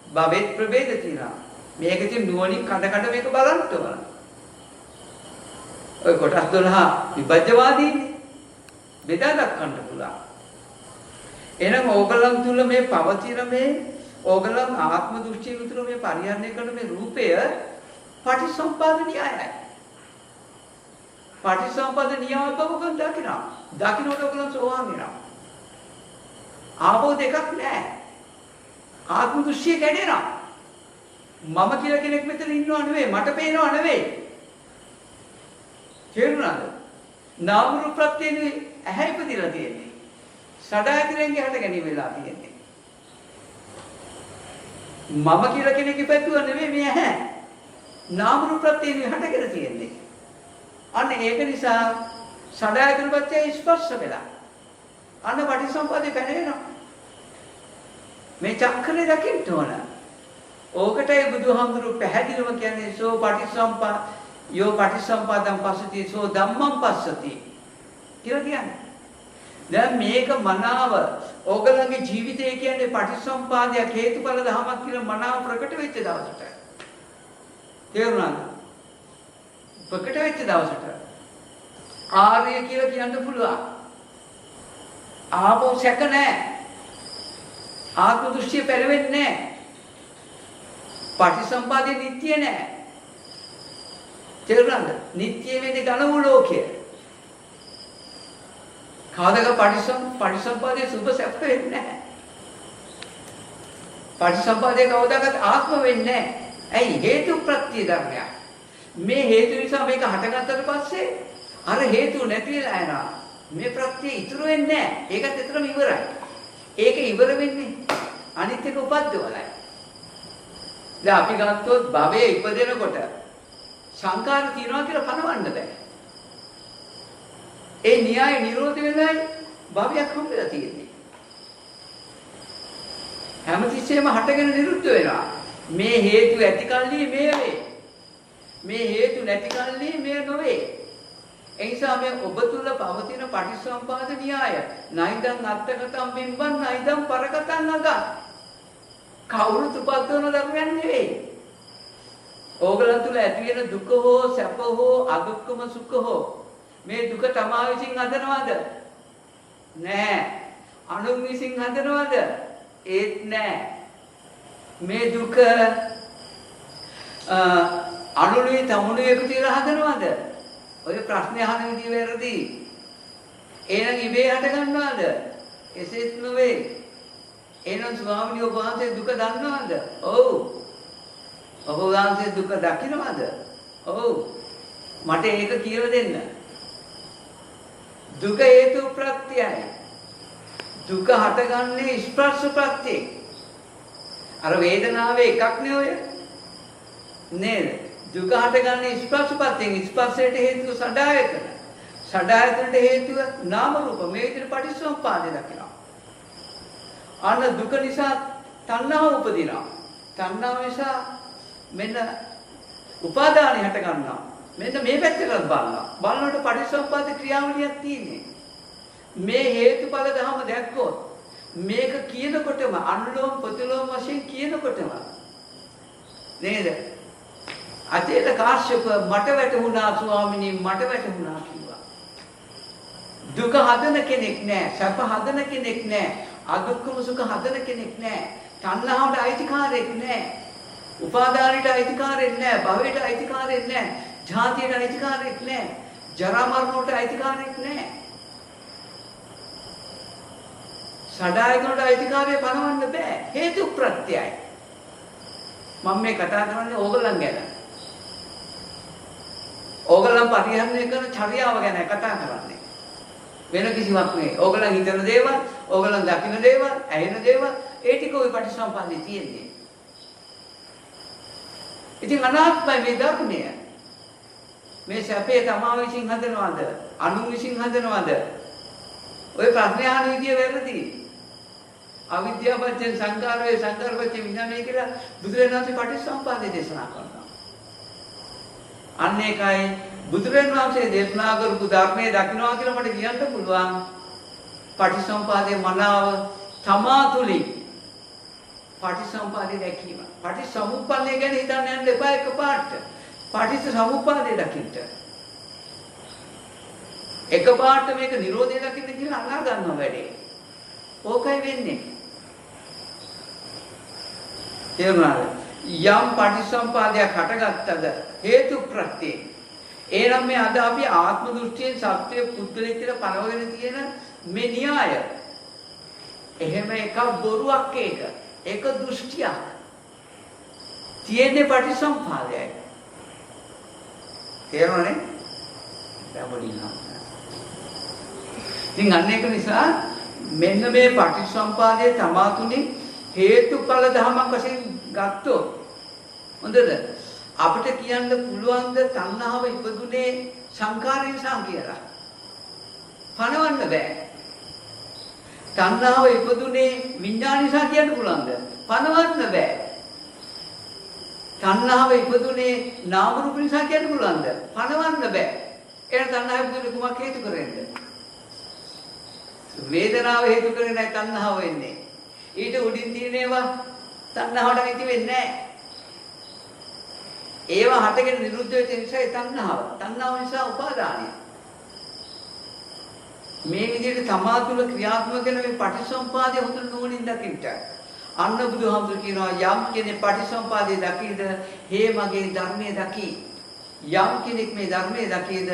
භවෙත් ප්‍රභේද තියෙනවා. මේක ඉතින් නුවණින් කඩ මේක බලන්න ඕන. ඔය කොටස් 12 විභජ්‍යවාදීනේ. බෙදා දක්වන්න පුළුවන්. එහෙනම් ඕගලන් තුල මේ පවතින මේ ඕගලන් ආත්ම දෘෂ්ටිය විතර මේ පරිහරණය කරන මේ රූපය පටිච්චසමුපාද න්‍යායයි. පටිච්චසමුපාද න්‍යාය බවකන් දකිනවා. දකින්නකොට ඔයගලන් සෝවාන් වෙනවා. ආපෝ දෙකක් නැහැ. ආත්ම දෘෂ්ටිය කැඩෙනවා. මම කියලා කෙනෙක් මෙතන ඉන්නව නෙවෙයි, මට පේනව නෙවෙයි. තේරුණාද? නාම රූප ප්‍රත්‍යනේ ඇහැ ඉපදිලා තියෙන්නේ. සදායතනෙන්ගේ හට ගැනීම වෙලා තියෙන්නේ. මම කියලා කෙනෙක් ඉපදුව නෙවෙයි මේ ඇහැ. නාම රූප ප්‍රත්‍යනේ හටගෙන තියෙන්නේ. අන්න ඒක නිසා සදායතන ප්‍රත්‍යය ස්පර්ශ වෙලා. අන්න පටිච්චසමුප්පාදේ පැනවෙනවා. මේ චක්‍රේ දකින්න ඕන. ඕකටයි බුදුහාමුදුරු පැහැදිලිව කියන්නේ සෝ පටිච්චසමුප්පා යෝ පටිච්චසමුප්පාදං පස්සති සෝ ධම්මං පස්සති කියලා කියන්නේ. දැන් මේක මනාව ඕගලන්ගේ ජීවිතය කියන්නේ පටිච්චසමුපාදයක් හේතුඵල ධමයක් කියලා මනාව ප්‍රකට වෙච්ච දවසට. තේරුණාද? ප්‍රකට වෙච්ච දවසට ආර්ය කියලා කියන්න පුළුවන්. ආපෝ සැක නැහැ. ආත්ම දෘෂ්ටිය පෙරෙන්නේ නැහැ. පටිච්චසමුපාදේ නිට්ටිය නැහැ. තේරුණාද? නිට්ටිය වෙන්නේ ඝන වූ ලෝකය. කවදාක පටිච්චසමුපාදයේ සුභ සැප වෙන්නේ නැහැ. පටිච්චසමුපාදයේ කවදාකත් ආත්ම වෙන්නේ නැහැ. ඇයි? හේතු ප්‍රත්‍ය ධර්මයක්. මේ හේතු නිසා මේක හටගත්තට පස්සේ අර හේතු නැති වෙලා යනවා. මේ ප්‍රත්‍ය ඉතුරු වෙන්නේ නැහැ. ඒකත් එතරම් ඉවරයි. ඒක ඉවර වෙන්නේ අනිත් එක උපද්දවලයි. දැන් අපි ගත්තොත් භවයේ ඉපදෙනකොට සංකාර තියනවා කියලා පනවන්න බෑ. ඒ න්‍යාය නිරෝධ වෙනයි භවයක් හම්බෙලා තියෙන්නේ. හැමතිස්සෙම හටගෙන නිරුද්ධ වෙනවා. මේ හේතු ඇති කල්ලි මේ වේ. මේ හේතු නැති කල්ලි මේ නොවේ. ඒ නිසා මේ ඔබ තුල පවතින පටිච්චසමුපාද න්‍යාය නයිදං අත්තකතම් බිම්බං නයිදං පරකතං අගං කවුරුත් උපද්දවන ධර්මයක් නෙවෙයි. ඕගලන් තුල ඇති වෙන දුක හෝ සැප හෝ අදුක්කම සුඛ හෝ මේ දුක තමා විසින් හදනවද? නෑ. අනුන් විසින් හදනවද? ඒත් නෑ. මේ දුක අනුලේ තමුලේ එකතු වෙලා හදනවද? ඔය ප්‍රශ්නේ අහන විදිය වැරදි. එහෙනම් ඉබේ හට ගන්නවද? එසේත් නොවේ. එහෙනම් ස්වාමීන් වහන්සේ දුක දන්නවද? ඔව්. ඔබ වහන්සේ දුක දකින්නවද? ඔව්. මට ඒක කියලා දෙන්න. දුක හේතු ප්‍රත්‍යයයි. දුක හටගන්නේ ස්පර්ශ ප්‍රත්‍යයෙන්. අර වේදනාවේ එකක් නේ ඔය. නේද? දුක හටගන්නේ ස්පර්ශ ප්‍රත්‍යයෙන්. ස්පර්ශයට හේතුව සඩායතන. සඩායතනට හේතුව නාම රූප. මේ විදිහට පටිච්චසමුප්පාදේ දකිනවා. අන්න දුක නිසා තණ්හාව උපදිනවා. තණ්හාව නිසා මෙන්න උපාදානය හට ගන්නවා. මෙන්න මේ පැත්තට බලනවා. බලනකොට පටිච්චසමුප්පාද ක්‍රියාවලියක් තියෙන්නේ. මේ හේතුඵල ධර්ම දැක්කොත් මේක කියනකොටම අනුලෝම ප්‍රතිලෝම වශයෙන් කියනකොටම නේද? අතේට කාශ්‍යප මට වැටුණා ස්වාමිනී මට වැටුණා කිව්වා. දුක හදන කෙනෙක් නෑ, සැප හදන කෙනෙක් නෑ, අදුක්කම සුඛ හදන කෙනෙක් නෑ, තණ්හාවට අයිතිකාරයෙක් නෑ, උපාදානයට අයිතිකාරයෙක් නෑ, භවයට අයිතිකාරයෙක් නෑ, ජාතියට අයිතිකාරයෙක් නෑ, ජරා මරණයට අයිතිකාරයෙක් නෑ. සඩායතනට අයිතිකාරය පනවන්න බෑ. හේතු ප්‍රත්‍යයයි. මම මේ කතා කරන්නේ ඕගලන් ගැන. ඕගලන් පරිහරණය කරන චර්යාව ගැන කතා කරන්නේ. වෙන කිසිවක් නෙවෙයි. ඕගලන් හිතන දේවල්, ඕගලන් දකින දේවල්, ඇහෙන දේවල්, ඒ ටික ওই පටිච්චසමුප්පාදේ තියෙන්නේ. ඉතින් අනාත්මයි මේ ධර්මය. මේ සැපේ තමා විසින් හදනවද? අනුන් විසින් හදනවද? ඔය ප්‍රශ්න අහන විදිය වැරදි. අවිද්‍යාවයෙන් සංකාරයේ සංකාරපච්ච විඥානය කියලා බුදුරජාණන් වහන්සේ පටිච්චසමුප්පාදේ දේශනා කරනවා. අන්න ඒකයි බුදුරජාණන් වහන්සේ දේශනා කරපු ධර්මයේ දකින්නවා කියලා මට කියන්න පුළුවන්. පටිච්චසමුප්පාදේ මනාව තමා තුලින් පටිච්චසමුප්පාදේ දැකීම. පටිච්චසමුප්පාදේ ගැන හිතන්න යන්න එපා එකපාරට. පටිච්චසමුප්පාදේ දකින්න. එකපාරට මේක නිරෝධය දකින්න කියලා අනා ගන්නවා වැඩේ. ඕකයි වෙන්නේ. තේරුණාද? යම් පටිච්චසමුපාදයක් හටගත්තද හේතු ප්‍රත්‍යයෙන්. එනම් මේ අද අපි ආත්ම දෘෂ්ටියෙන් සත්‍ය පුද්ගලයෙක් කියලා පනවගෙන තියෙන මේ න්‍යාය. එහෙම එකක් බොරුවක් ඒක. ඒක දෘෂ්ටියක්. තියෙන්නේ පටිච්චසමුපාදයයි. තේරුණානේ? දැන් ඉතින් අන්න ඒක නිසා මෙන්න මේ පටිච්චසමුපාදයේ තමා තුලින් හේතුඵල ධමයක් වශයෙන් ගත්තොත් හොඳද? අපිට කියන්න පුළුවන් ද තණ්හාව ඉපදුනේ සංකාරය නිසා කියලා? පනවන්න බෑ. තණ්හාව ඉපදුනේ විඥාන නිසා කියන්න පුළුවන්ද? පනවන්න බෑ. තණ්හාව ඉපදුනේ නාම රූප නිසා කියන්න පුළුවන්ද? පනවන්න බෑ. එහෙනම් තණ්හාව ඉපදුනේ කුමක් හේතු කරගෙනද? වේදනාව හේතු කරගෙන නැහැ තණ්හාව වෙන්නේ. ඊට උඩින් තියෙන ඒවා තණ්හාවට අයිති වෙන්නේ නැහැ. ඒවා හටගෙන නිරුද්ධ වෙච්ච නිසා ඒ තණ්හාව. තණ්හාව නිසා උපාදානය. මේ විදිහට තමා තුළ ක්‍රියාත්මක වෙන මේ පටිච්චසමුපාදය හොඳට නුවණින් දකින්න. අන්න බුදුහාමුදුරු කියනවා යම් කෙනෙක් පටිච්චසමුපාදය දකීද හේ මගේ ධර්මයේ දකී. යම් කෙනෙක් මේ ධර්මයේ දකීද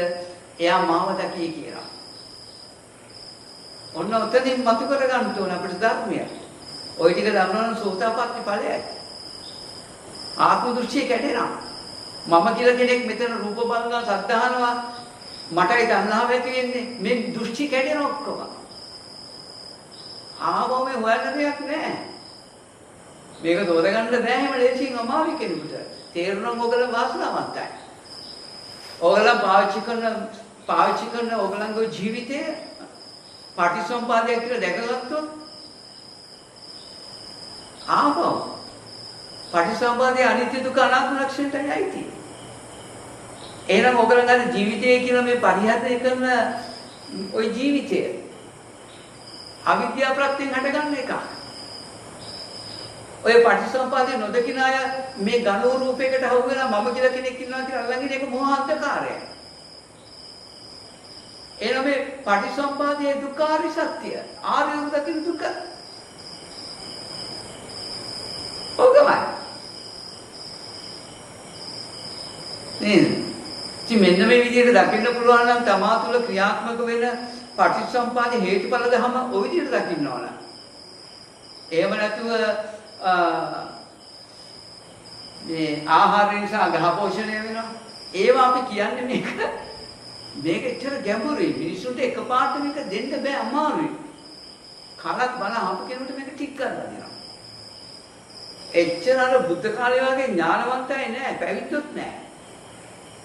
එයා මාව දකී කියලා. ඔන්න ඔතනින් මතු කර ගන්න ඕන අපිට ධර්මය. ওই ටික දන්නවනම් සෝතාපට්ටි ඵලයයි. ආත්ම දෘෂ්ටිය කැඩෙනවා. මම කියලා කෙනෙක් මෙතන රූප බලනවා සද්ධානවා මටයි තණ්හාව ඇති වෙන්නේ. මේ දෘෂ්ටි කැඩෙන ඔක්කොම. ආවම හොයන්න දෙයක් නැහැ. මේක තෝරගන්න බෑ හැම ලේසියෙන් අමාරු කෙනෙකුට. තේරුණොත් ඔයගොල්ලෝ වාසනාවන්තයි. ඔයගොල්ලෝ පාවිච්චි කරන ඔයගොල්ලන්ගේ ජීවිතේ පටිච්චසමුපාදයක් කියලා දැකගත්තොත් ආපහු පටිච්චසමුපාදයේ අනිත්‍ය දුක්ඛ අනාත්ම ලක්ෂණයටයි ඇයිති. එහෙනම් ඔයගලන් අර ජීවිතය කියන මේ පරිහරණය කරන ওই ජීවිතය අවිද්‍යාව ප්‍රත්‍යයෙන් හටගන්න එකක්. ඔය පටිසම්පාදේ නොදකින අය මේ ඝන රූපයකට හවු වෙනා මම කියලා කෙනෙක් ඉන්නවා කියලා අල්ලන්නේ ඒක මෝහාන්තකාරය. එහෙනම් මේ පටිසම්පාදයේ දුක්ඛාරි සත්‍ය ආර්ය දකින දුක. ඔකමයි. නේද? ඉතින් මෙන්න මේ විදිහට දකින්න පුළුවන් නම් තමා තුළ ක්‍රියාත්මක වෙන පටිච්චසමුප්පාද හේතුඵල ධම ওই විදිහට දකින්න ඕන. එහෙම නැතුව මේ ආහාර නිසා ගහ පෝෂණය වෙනවා. ඒවා අපි කියන්නේ මේක ඇත්තට ගැඹුරුයි. මිනිසුන්ට එකපාරට මේක දෙන්න බෑ, අමාරුයි. කලක් බල අපු කෙනෙකුට මේක ටික කරලා දෙනවා. එච්චර අර බුද්ධ කාලේ වගේ ඥානවන්තය නෑ, පැවිද්දොත් නෑ.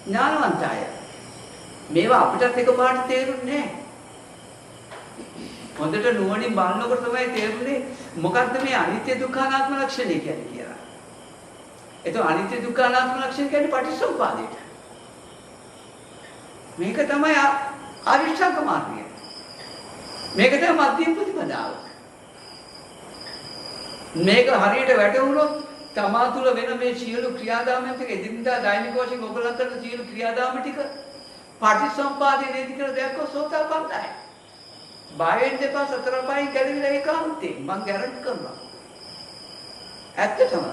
ඥානවන්තය. මේවා අපිටත් එකපාරට තේරුන්නේ නෑ. හොඳට නුවණින් බලනකොට තමයි තේරුනේ මොකක්ද මේ අනිත්‍ය දුක්ඛ අනාත්ම ලක්ෂණය කියන්නේ කියලා. ඒතකොට අනිත්‍ය දුක්ඛ අනාත්ම ලක්ෂණ කියන්නේ පටිච්චසමුපාදයට. මේක තමයි ආරියෂ්ඨාංග මාර්ගය. මේක තමයි මධ්‍යම ප්‍රතිපදාව. මේක හරියට වැටුණොත් තමා තුළ වෙන මේ සියලු ක්‍රියාදාමයන් ටික එදිනදා දෛනික වශයෙන් ඔබලා කරන සියලු ක්‍රියාදාම ටික පටිච්චසමුපාදයේ නේද කියලා දැක්කොත් සෝතාපන්නයි. බයෙන් දෙපා සතර පහෙන් ගැලවිලා ඒකාන්තේ මං ගැරන්ටි කරනවා. ඇත්තටම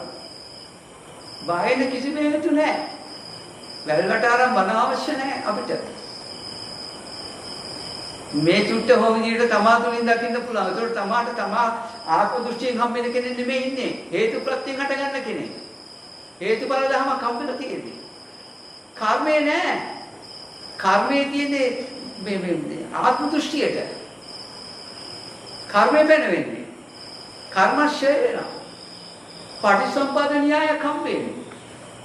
බයෙන් කිසිම හේතු නැහැ. වැල්වට ආරම් බන අවශ්‍ය නැහැ අපිට. මේ චුට්ට හොම විදිහට තමා තුළින් දකින්න පුළුවන්. ඒකට තමාට තමා ආත්ම දෘෂ්ටියෙන් හම්බෙන කෙනෙක් නෙමෙයි ඉන්නේ. හේතු ප්‍රත්‍යයෙන් හටගන්න කෙනෙක්. හේතුඵල ධමයක් හම්බෙලා තියෙන්නේ. කර්මය නෑ. කර්මයේ තියෙන්නේ මේ ආත්ම දෘෂ්ටියට. කර්මය වෙනවෙන්නේ. කර්මශය වෙනවා. පටිසම්පාද න්‍යායක් හම්බෙන්නේ.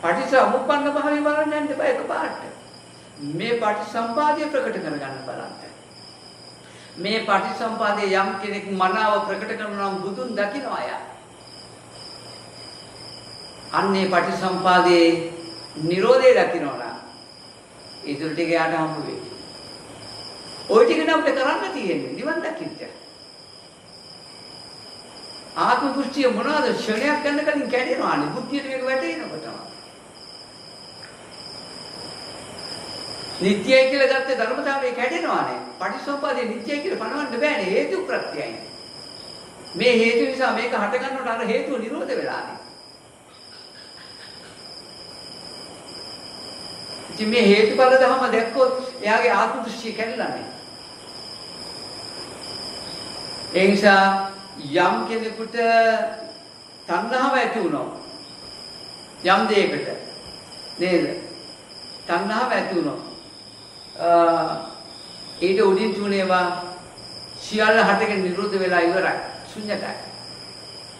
පටිසමුප්පන්න භාවය බලන්න යන්න බෑ එකපාරට. මේ පටිසම්පාදය ප්‍රකට කරගන්න බලන්න. මේ පටිසම්පාදයේ යම් කෙනෙක් මනාව ප්‍රකට කරනවා නම් බුදුන් දකින්න අය. අන්නේ පටිසම්පාදයේ නිරෝධය දකින්නවා නම් ඊටු ටික යාට හම්බ වෙයි. ওই ටික නම් අපිට කරන්න තියෙන්නේ නිවන් දකින්න. ආත්ම දෘෂ්ටිය මොනවාද ක්ෂණයක් ගන්න කලින් කැඩෙනවානේ බුද්ධියට මේක වැටෙනකොටම. නිත්‍යයි කියලා ගත්තේ ධර්මතාවය කැඩෙනවානේ. පටිච්චසමුප්පාදේ නිත්‍යයි කියලා පනවන්න බෑනේ හේතු ප්‍රත්‍යයයි. මේ හේතු නිසා මේක හට ගන්නකොට අර හේතුව නිරෝධ වෙලානේ. ඉතින් මේ හේතුඵල ධම දැක්කොත් එයාගේ ආත්ම දෘෂ්ටිය කැඩලානේ. ඒ නිසා යම් කෙනෙකුට තණ්හාව ඇති වුණොත් යම් දෙයකට නේද? තණ්හාව ඇති වුණොත් ඊට උඩින් තුනේවා සියල්ල හටගෙන නිරුද්ධ වෙලා ඉවරයි. ශුන්‍යතයි.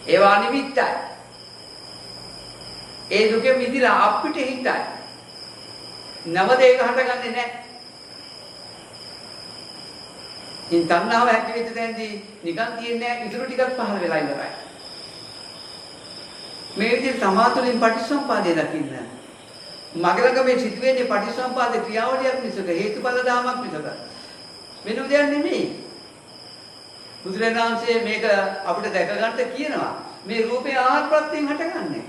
ඒවා නිමිත්තයි. ඒ දුකෙ මිදිලා අපිට හිතයි. නවද ඒක හටගන්නේ නැහැ. ඉතින් තණ්හාව ඇති වෙච්ච තැනදී නිකන් තියන්නේ නැහැ. ඉතුරු ටිකක් පහළ වෙලා ඉවරයි. මේ විදිහට සමාතුලින් පටිච්චසමුපාදය දකින්න. මගේ ළඟ මේ සිදුවෙන්නේ පටිච්චසමුපාද ක්‍රියාවලියක් මිසක හේතුඵල ධමයක් මිසක වෙන දෙයක් නෙමෙයි. බුදුරජාණන් වහන්සේ මේක අපිට දැක ගන්න කියනවා. මේ රූපේ ආහාර ප්‍රත්‍යයෙන් හටගන්නේ.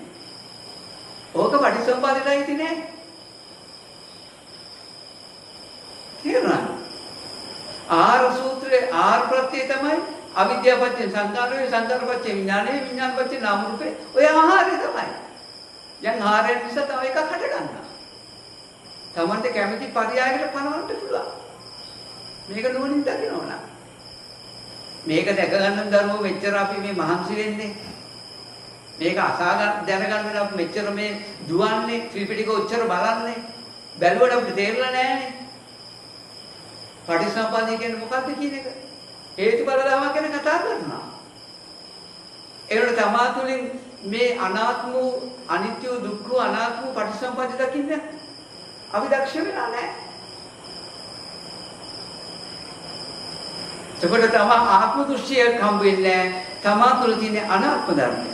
ඕක පටිච්චසමුපාදයටයි තියෙන්නේ. තේරුණාද? ආහාර සූත්‍රයේ ආහාර ප්‍රත්‍යය තමයි අවිද්‍යාවපත්‍ය සංකාරයේ සංකාරපත්‍ය විඥානයේ විඥානපත්‍ය නාම රූපේ ඔය ආහාරය තමයි. දැන් ආහාරයෙන් නිසා තව එකක් හට ගන්නවා. තමන්ට කැමති පරියායකට පනවන්න පුළුවන්. මේක නුවණින් දකින්න ඕන. මේක දැක ගන්න දරුවෝ මෙච්චර අපි මේ මහන්සි වෙන්නේ. මේක අසා දැනගන්න අපි මෙච්චර මේ දුවන්නේ ත්‍රිපිටක උච්චර බලන්නේ. බැලුවට අපිට තේරෙලා නැහැනේ. පටිච්චසමුප්පාදය කියන්නේ මොකක්ද කියන එක? හේතුඵල ධර්ම ගැන කතා කරනවා. ඒකට තමා තුළින් මේ අනාත්ම අනිත්‍ය දුක්ඛ අනාත්ම පටිච්චසමුප්පාදය දකින්න අපි දක්ෂ වෙලා නැහැ. එතකොට තමා ආත්ම දෘෂ්ටියක් හම්බ වෙන්නේ තමා තුළ තියෙන අනාත්ම ධර්මය.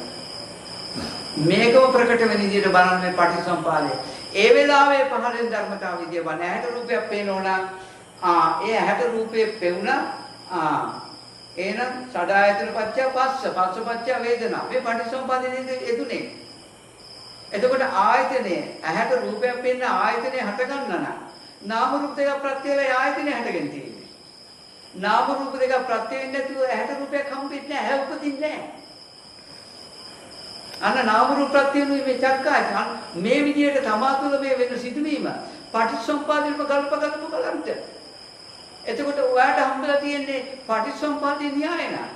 මේකම ප්‍රකට වෙන විදිහට බලන්නේ පටිච්චසමුපාදය. ඒ වෙලාවේ පහළෙන් ධර්මතාව විදිය වන ඇහැට රූපයක් පේනෝන ඒ ඇහැට රූපේ පෙවුණා එහෙනම් සඩායතන පත්‍ය පස්ස පච්ච වේදනා මේ පටිච්චසමුප්පාදයේ යෙදුනේ. එතකොට ආයතනේ ඇහැට රූපයක් පෙන්න ආයතනේ හට ගන්න නාම රූප දෙක ප්‍රත්‍ය වේලා ආයතනේ හටගෙන තියෙන්නේ. නාම රූප දෙක ප්‍රත්‍ය වෙන්නේ නැතුව ඇහැට රූපයක් හම්බෙන්නේ නැහැ. ඇහැ උපදින්නේ නැහැ. අන්න නාම රූප ප්‍රත්‍යනුයි මේ චක්කාය. මේ විදිහට තමා තුළ මේ වෙන සිදුවීම පටිච්චසමුප්පාදෙම ගල්ප බලන්න. එතකොට ඔයාට හම්බලා තියෙන්නේ පටිච්චසමුප්පාදේ න්‍යාය නා.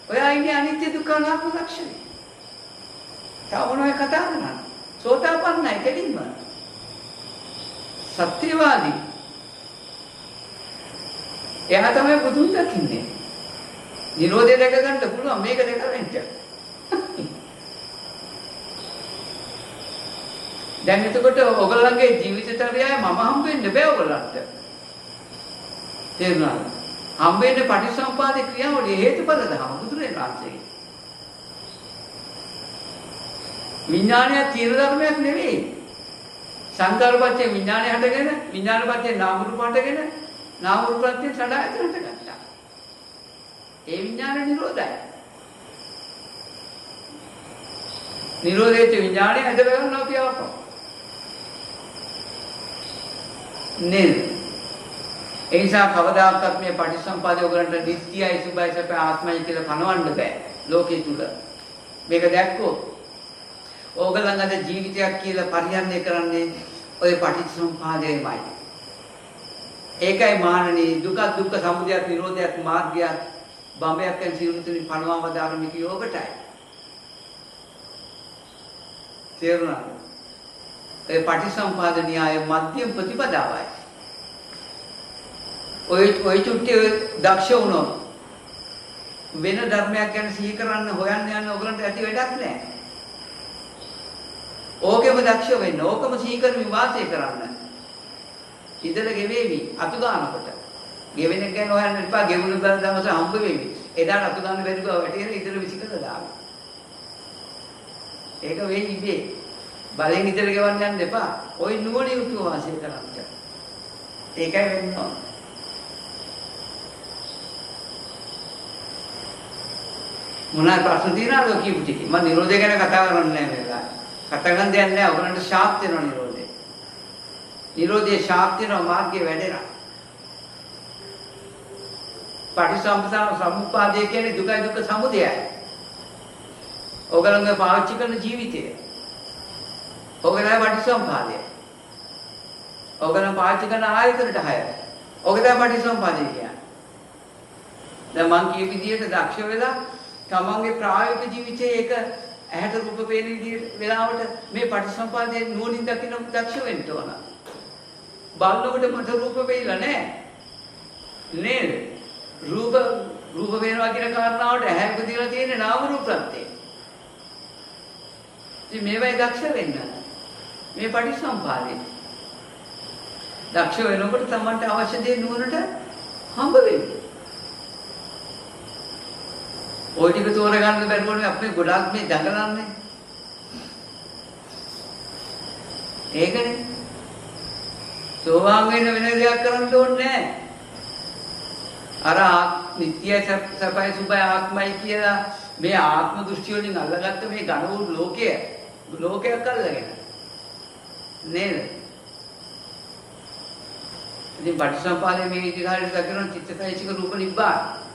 ඔයා ඉන්නේ අනිත්‍ය දුක්ඛ අනාත්ම ලක්ෂණේ. තවමයි කතා කරන්නේ. සෝතාපන්නයි කෙලින්ම. සත්‍යවාදී. එයා තමයි බුදුන් දකින්නේ. නිරෝධය දැක ගන්න පුළුවන් මේක දැකලා ඉන්න. දැන් එතකොට ඔයගොල්ලන්ගේ ජීවිතතරයයි මම හම්බෙන්න බෑ ඔයගොල්ලන්ට. තේරුණාද? හම්බෙන්නේ පටිච්චසමුපාද ක්‍රියාවලිය හේතුඵල ධර්ම බුදුරජාණන් වහන්සේගේ. විඥානය තියෙන ධර්මයක් නෙවෙයි. සංකාරපත්‍ය විඥානය හටගෙන විඥානපත්‍ය නාම රූප හටගෙන නාම රූපපත්‍ය සඩායතන හටගත්තා. ඒ විඥාන නිරෝධයි. නිරෝධයේ විඥානය හැදෙවන්න අපි ආපහු. නේද? ඒ නිසා කවදාකවත් මේ පටිච්චසමුපාදය ඔයගලන්ට නිත්‍යයි සුභයි සප ආත්මයි කියලා පනවන්න බෑ ලෝකේ තුල. මේක දැක්කොත් ඕගලන් අද ජීවිතයක් කියලා පරිහරණය කරන්නේ ඔය පටිච්චසමුපාදයමයි. ඒකයි මානනී දුක දුක්ඛ සමුදයක් නිරෝධයක් මාර්ගයක් බඹයක් යන සිරුතුනි පනවව ධර්මික යෝගටයි. තේරුණාද? ඒ පටිච්චසමුපාද න්‍යාය මධ්‍යම ප්‍රතිපදාවයි. ඔය චුට්ටිය දක්ෂ වුණොත් වෙන ධර්මයක් ගැන සිහි කරන්න හොයන්න යන ඔයගලන්ට ඇති වැඩක් නැහැ. ඕකෙම දක්ෂ වෙන්න, ඕකම සිහි කරමින් වාසය කරන්න. ඉදල ගෙවේවි අතු ගන්නකොට. ගෙවෙන එක ගැන හොයන්න එපා. ගෙවුණු බල දවස හම්බ වෙවි. එදාට අතු ගන්න බැරි බව වැටේන ඉදල විසිකලා දාන්න. ඒක වෙයි ඉබේ. බලෙන් ඉදල ගෙවන්න යන්න එපා. ওই නුවණින් උතුව වාසය කරන්න. ඒකයි වෙන්න ඕන. මොනවා ප්‍රශ්න තියෙනවද කියපු ටික? මම නිරෝධය ගැන කතා කරන්නේ නැහැ මේ වෙලාවේ. කතා කරන්න දෙයක් නැහැ. ඔයගලන්ට ශාප් වෙනවා නිරෝධය. නිරෝධයේ ශාප් වෙනවා මාර්ගයේ වැඩෙනවා. පටිච්චසමුප්පාදය කියන්නේ දුකයි දුක්ඛ සමුදයයි. ඔයගලන්ගේ පාවිච්චි කරන ජීවිතය. ඔයගලගේ පටිච්චසමුපාදය. ඔයගලන් පාවිච්චි කරන ආයතනට 6. ඔයගලගේ පටිච්චසමුපාදය කියන්නේ. දැන් මං කියපු විදිහට දක්ෂ වෙලා තමන්ගේ ප්‍රායෝගික ජීවිතයේ ඒක ඇහැට රූප පේන විදිහට වෙලාවට මේ පටිච්චසමුපාදයේ නුවණින් දකින්න දක්ෂ වෙන්න ඕන. බලනකොට මට රූප පේලා නැහැ. නේද? රූප වේනවා කියන කාරණාවට ඇහැ උපදීලා තියෙන්නේ නාම රූප ප්‍රත්‍යය. ඉතින් මේවයි දක්ෂ වෙන්න. මේ පටිච්චසමුපාදේ. දක්ෂ වෙනකොට තමන්ට අවශ්‍ය දේ නුවණට හම්බ වෙන්නේ. ඔය ටික තෝරගන්න බැරිවොනේ අපි ගොඩාක් මේ දඟලන්නේ. ඒකනේ. සෝවාන් වෙන වෙන දෙයක් කරන්න ඕනේ නැහැ. අර නිත්‍යයි සපයි සුභයි ආත්මයි කියලා මේ ආත්ම දෘෂ්ටි වලින් අල්ලගත්ත මේ ඝන වූ ලෝකයක් අල්ලගෙන. නේද? ඉතින් පටිච්චසමුපාදයේ මේ විදිහට දකින්න චිත්තසයිසික රූප නිබ්බාන.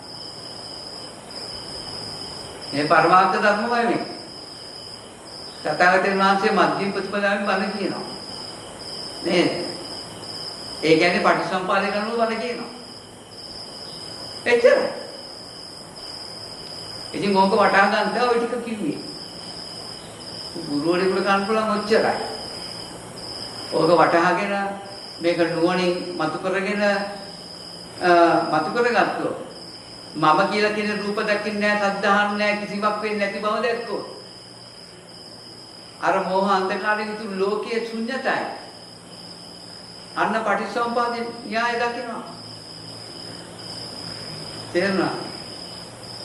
මේ පරමාර්ථ ධර්මමයි මේ. තථාගතයන් වහන්සේ මධ්‍යම ප්‍රතිපදාවෙන් බණ කියනවා. නේද? ඒ කියන්නේ පටිච්චසමුපාදය කරනු බණ කියනවා. එච්චරයි. ඉතින් ඕක වටහා ගන්න ඔය ටික කිව්වේ. ගුරුවරයෙකුට කන්න පුළුවන් ඔච්චරයි. ඕක වටහාගෙන මේක නුවණින් මතු කරගෙන මතු කරගත්තොත් මම කියලා කියන රූප දකින්නේ නැහැ, සද්ද අහන්නේ නැහැ, කිසිවක් වෙන්නේ නැති බව දැක්කොත් අර මෝහ අන්ධකාරයෙන් යුතු ලෝකයේ ශුන්‍යතයි. අන්න පටිච්චසමුපාදේ න්‍යාය දකිනවා. තේරුණා?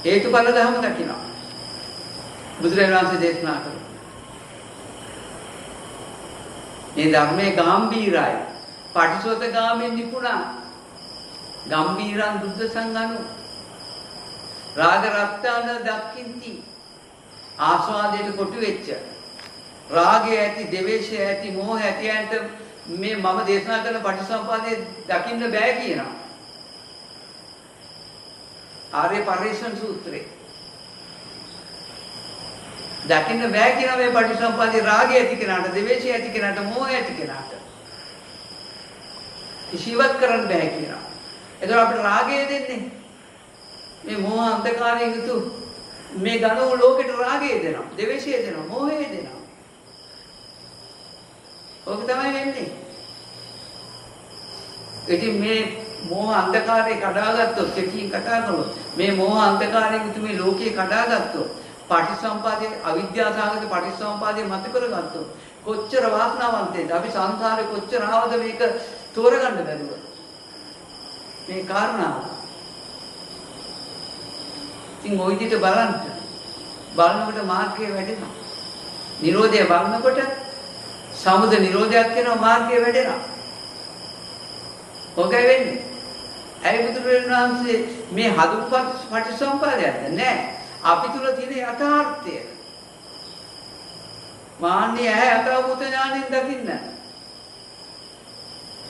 හේතුඵල ධර්ම දකිනවා. බුදුරජාණන් වහන්සේ දේශනා කළා. මේ ධර්මයේ ගැඹීරයි. පටිසෝතගාමී නිපුණා. ගම්බීරං බුද්ධ සංඝනු. රාග රත්තාන දක්ඛින්ති. ආස්වාදයට කොටු වෙච්ච. රාගය ඇති, ද්වේෂය ඇති, මෝහය ඇති ඇන්ට මේ මම දේශනා කරන පටිසම්පාදයේ දකින්න බෑ කියනවා. ආර්ය පරිශ්‍රණ සූත්‍රේ. දකින්න බෑ කියන මේ පටිසම්පාදයේ රාගය ඇති කෙනාට, ද්වේෂය ඇති කෙනාට, මෝහය ඇති කෙනාට කිසිවක් කරන්න බෑ කියනවා. එතකොට අපිට රාගය දෙන්නේ මේ මෝහ අන්ධකාරයෙන් යුතු මේ ඝන වූ ලෝකෙට රාගය දෙනවා, ද්වේෂය දෙනවා, මෝහය දෙනවා. ඔක තමයි වෙන්නේ. ඉතින් මේ මෝහ අන්ධකාරය කඩාගත්තොත්, කෙටියෙන් කතා කළොත්, මේ මෝහ අන්ධකාරයෙන් යුතු මේ ලෝකේ කඩාගත්තොත්, පටිසම්පාදයේ අවිද්‍යාසහගත පටිසම්පාදයේ මත කරගත්තොත් කොච්චර වාසනාවන්තද අපි සංසාරේ කොච්චර ආවද මේක තෝරගන්න බැරුව මේ කාරණාව. ඉතින් ওই විදිහට බලනකොට මාර්ගය වැඩෙනවා. නිරෝධය බලනකොට සමුද නිරෝධයක් වෙනවා, මාර්ගය වැඩෙනවා. ඔකයි වෙන්නේ. ඇයි බුදුරජාණන් වහන්සේ මේ හදුපත් පටිසම්පාදයක්ද නෑ. අපි තුල තියෙන යථාර්ථය. මාන්නේ ඇහැ යථාභූත ඥාණයෙන් දකින්න.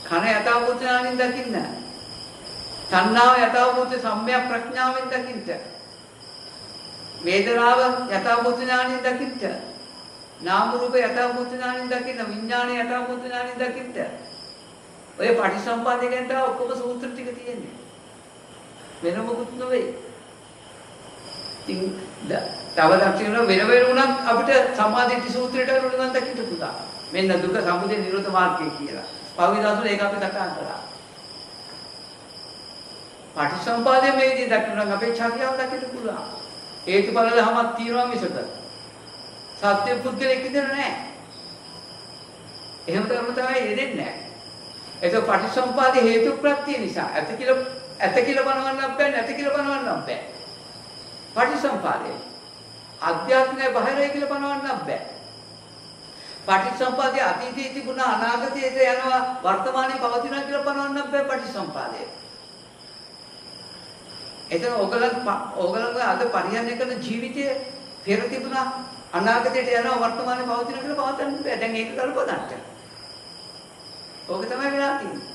කන යථාභූත ඥාණයෙන් දකින්න. තණ්හාව යථාභූත සම්‍යක් ප්‍රඥාවෙන් දකින්න. වේදනාව යථාභූත ඥාණයෙන් දකින්න. නාම රූප යථාභූත ඥාණයෙන් දකින්න. විඥාන යථාභූත ඥාණයෙන් දකින්න. ඔය පටිසම්පාදේ ගැන තව ඔක්කොම සූත්‍ර ටික තියෙන්නේ. වෙන මොකුත් නෙවෙයි. ඉතින් තව දක්ෂින වෙන වුණත් අපිට සම්මාදිට්ඨි සූත්‍රයට උනන් දකින්න පුතා. මෙන්න දුක සමුදය නිරෝධ මාර්ගය කියලා. පවිදාසුල ඒක අපි කතා කරා. පටිසම්පාදයේ මේ විදිහ දක්වන අපේ ඡාතියව දකින්න පුළුවන්. හේතුඵල ධමයක් තියෙනවා මිසක සත්‍ය පුද්ගලෙක් විතර නෑ. එහෙම තමයි යෙදෙන්නේ නෑ. ඒක පටිසම්පාදයේ හේතු ප්‍රත්‍ය නිසා ඇත කියලා බලවන්නත් බෑ, නැත කියලා බලවන්නත් බෑ. පටිසම්පාදයේ අධ්‍යාත්මය බාහිරයි කියලා බලවන්නත් බෑ. පටිසම්පාදයේ අතීතයේ තිබුණ අනාගතයේ යනවා වර්තමානයේ පවතිනවා කියලා බලවන්නත් බෑ පටිසම්පාදයේ. එතන ඕගලන්ගේ අද පරිහරණය කරන ජීවිතයේ පෙර තිබුණා අනාගතයට යනවා වර්තමානයේ පවතිනවා කියලා පවතන්න බෑ. දැන් ඒක කල්පනාට. ඕක තමයි වෙලා තියෙන්නේ.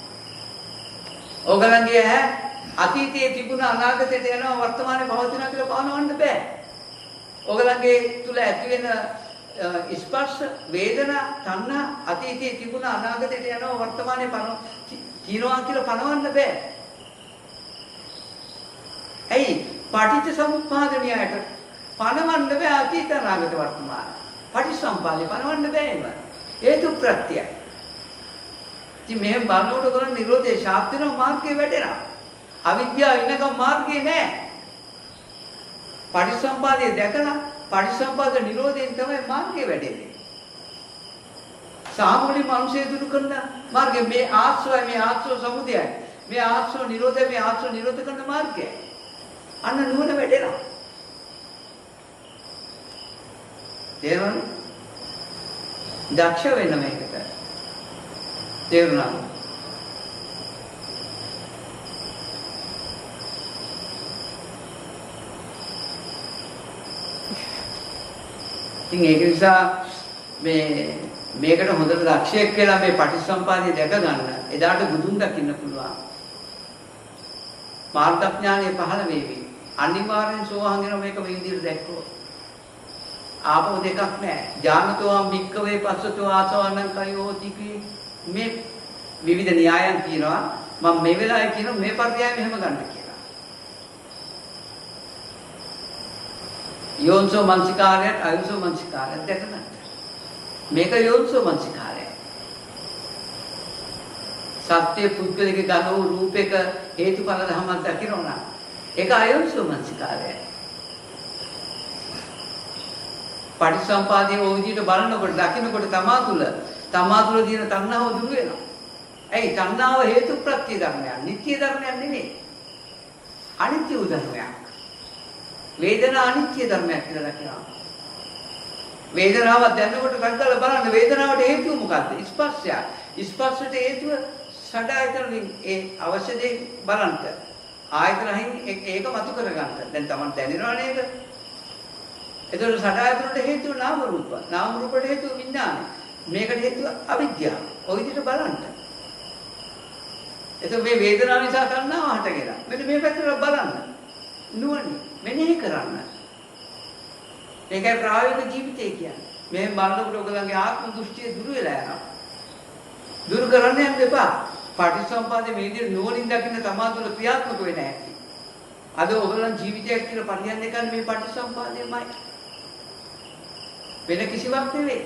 ඕගලන්ගේ අතීතයේ තිබුණ අනාගතයට යනවා වර්තමානයේ පවතිනවා කියලා පවනවන්න බෑ. ඕගලන්ගේ තුල ඇති වෙන ස්පර්ශ වේදනා තණ්හා අතීතයේ තිබුණ අනාගතයට යනවා වර්තමානයේ තියනවා කියලා පනවන්න බෑ. ඇයි? පටිච්ච සමුප්පාද න්‍යායට පනවන්න බෑ අතීත අනාගත වර්තමාන. පටිච්චසමුප්පාදේ පනවන්න බෑ ඒව. හේතු ප්‍රත්‍යයයි. ඉතින් මේ බලනකොට කරන නිරෝධයේ ශාස්ත්‍රන මාර්ගයේ වැඩෙනවා. අවිද්‍යාව ඉන්නකම් මාර්ගේ නෑ. පටිච්චසමුප්පාදයේ දැකලා පටිච්චසමුප්පාද නිරෝධයෙන් තමයි මාර්ගය වැඩෙන්නේ. සාමාන්‍ය මිනිස්සේ දුරු කරන මාර්ගය මේ ආශ්‍රය, මේ ආශ්‍රව සමුදයයි. මේ ආශ්‍රව නිරෝධය, මේ ආශ්‍රව නිරෝධ කරන මාර්ගය. අන්න නුවණ වැඩෙනවා. තේරුණාද? දක්ෂ වෙන්න මේකට. තේරුණාද? ඉතින් ඒක නිසා මේකට හොඳට දක්ෂයෙක් වෙලා මේ පටිච්චසමුපාදය දැක ගන්න. එදාට බුදුන් දකින්න පුළුවන්. මාර්ගඥානය පහළ වේවි. අනිවාර්යෙන් සෝවාන් වෙන මේක මේ විදිහට දැක්කොත්. ආපෝ දෙකක් නැහැ. ඥානතෝම් වික්කවේ පස්සතෝ ආසවන්නං කයෝති මේ විවිධ න්‍යායන් කියනවා. මම මේ වෙලාවේ කියන මේ පර්යාය මෙහෙම ගන්න කියලා. යෝන්සෝ මනසිකාරයත් අයෝන්සෝ මනසිකාරයත් දැක ගන්න. මේක යෝන්සෝ මනසිකාරය. සත්‍ය පුද්ගලික ඝන වූ රූපයක හේතුඵල ධමයක් දකිනවා. ඒක අයෝන්සෝ මනසිකාරය. පටිච්චසමුපාදයේ ওই විදිහට බලනකොට දකින්නකොට තමා තුළ තියෙන තණ්හාව දුරු වෙනවා. ඇයි? තණ්හාව හේතු ප්‍රත්‍ය ධර්මයක්, නිත්‍ය ධර්මයක් නෙමෙයි. අනිත්‍ය ධර්මයක්. වේදනා අනිත්‍ය ධර්මයක් කියලා දකිනවා. වේදනාවක් දැනනකොට ගන්නලා බලන්න වේදනාවට හේතුව මොකද්ද? ස්පර්ශය. ස්පර්ශයට හේතුව ෂඩායතන වලින් ඒ අවශ්‍ය දේ බලන්න. ආයතනහින් ඒක මතු කරගන්න. දැන් Taman දැනෙනව නේද? එතකොට ෂඩායතනට හේතුව නාම රූප. නාම රූපයට හේතුව විඥානයි. මේකට හේතුව අවිද්‍යාව. ඔය විදිහට බලන්න. එතකොට මේ වේදනාව නිසා තණ්හාව හටගෙන. මෙන්න මේ පැත්තට බලන්න. නුවණ මෙනෙහි කරන්න. ඒකයි ප්‍රායෝගික ජීවිතය කියන්නේ. මේ බලනකොට ඔයගලගේ ආත්ම දෘෂ්ටිය දුරු වෙලා යනවා. දුරු කරන්න යන්න එපා. පටිච්චසමුප්පාදයේ මේ විදිහට නුවණින් දකින්න තමා තුළ ක්‍රියාත්මක වෙන්නේ නැහැ. අද ඔයගලන් ජීවිතයක් කියලා පරිහරණය කරන්නේ මේ පටිච්චසමුප්පාදයමයි. වෙන කිසිවක් නෙවෙයි.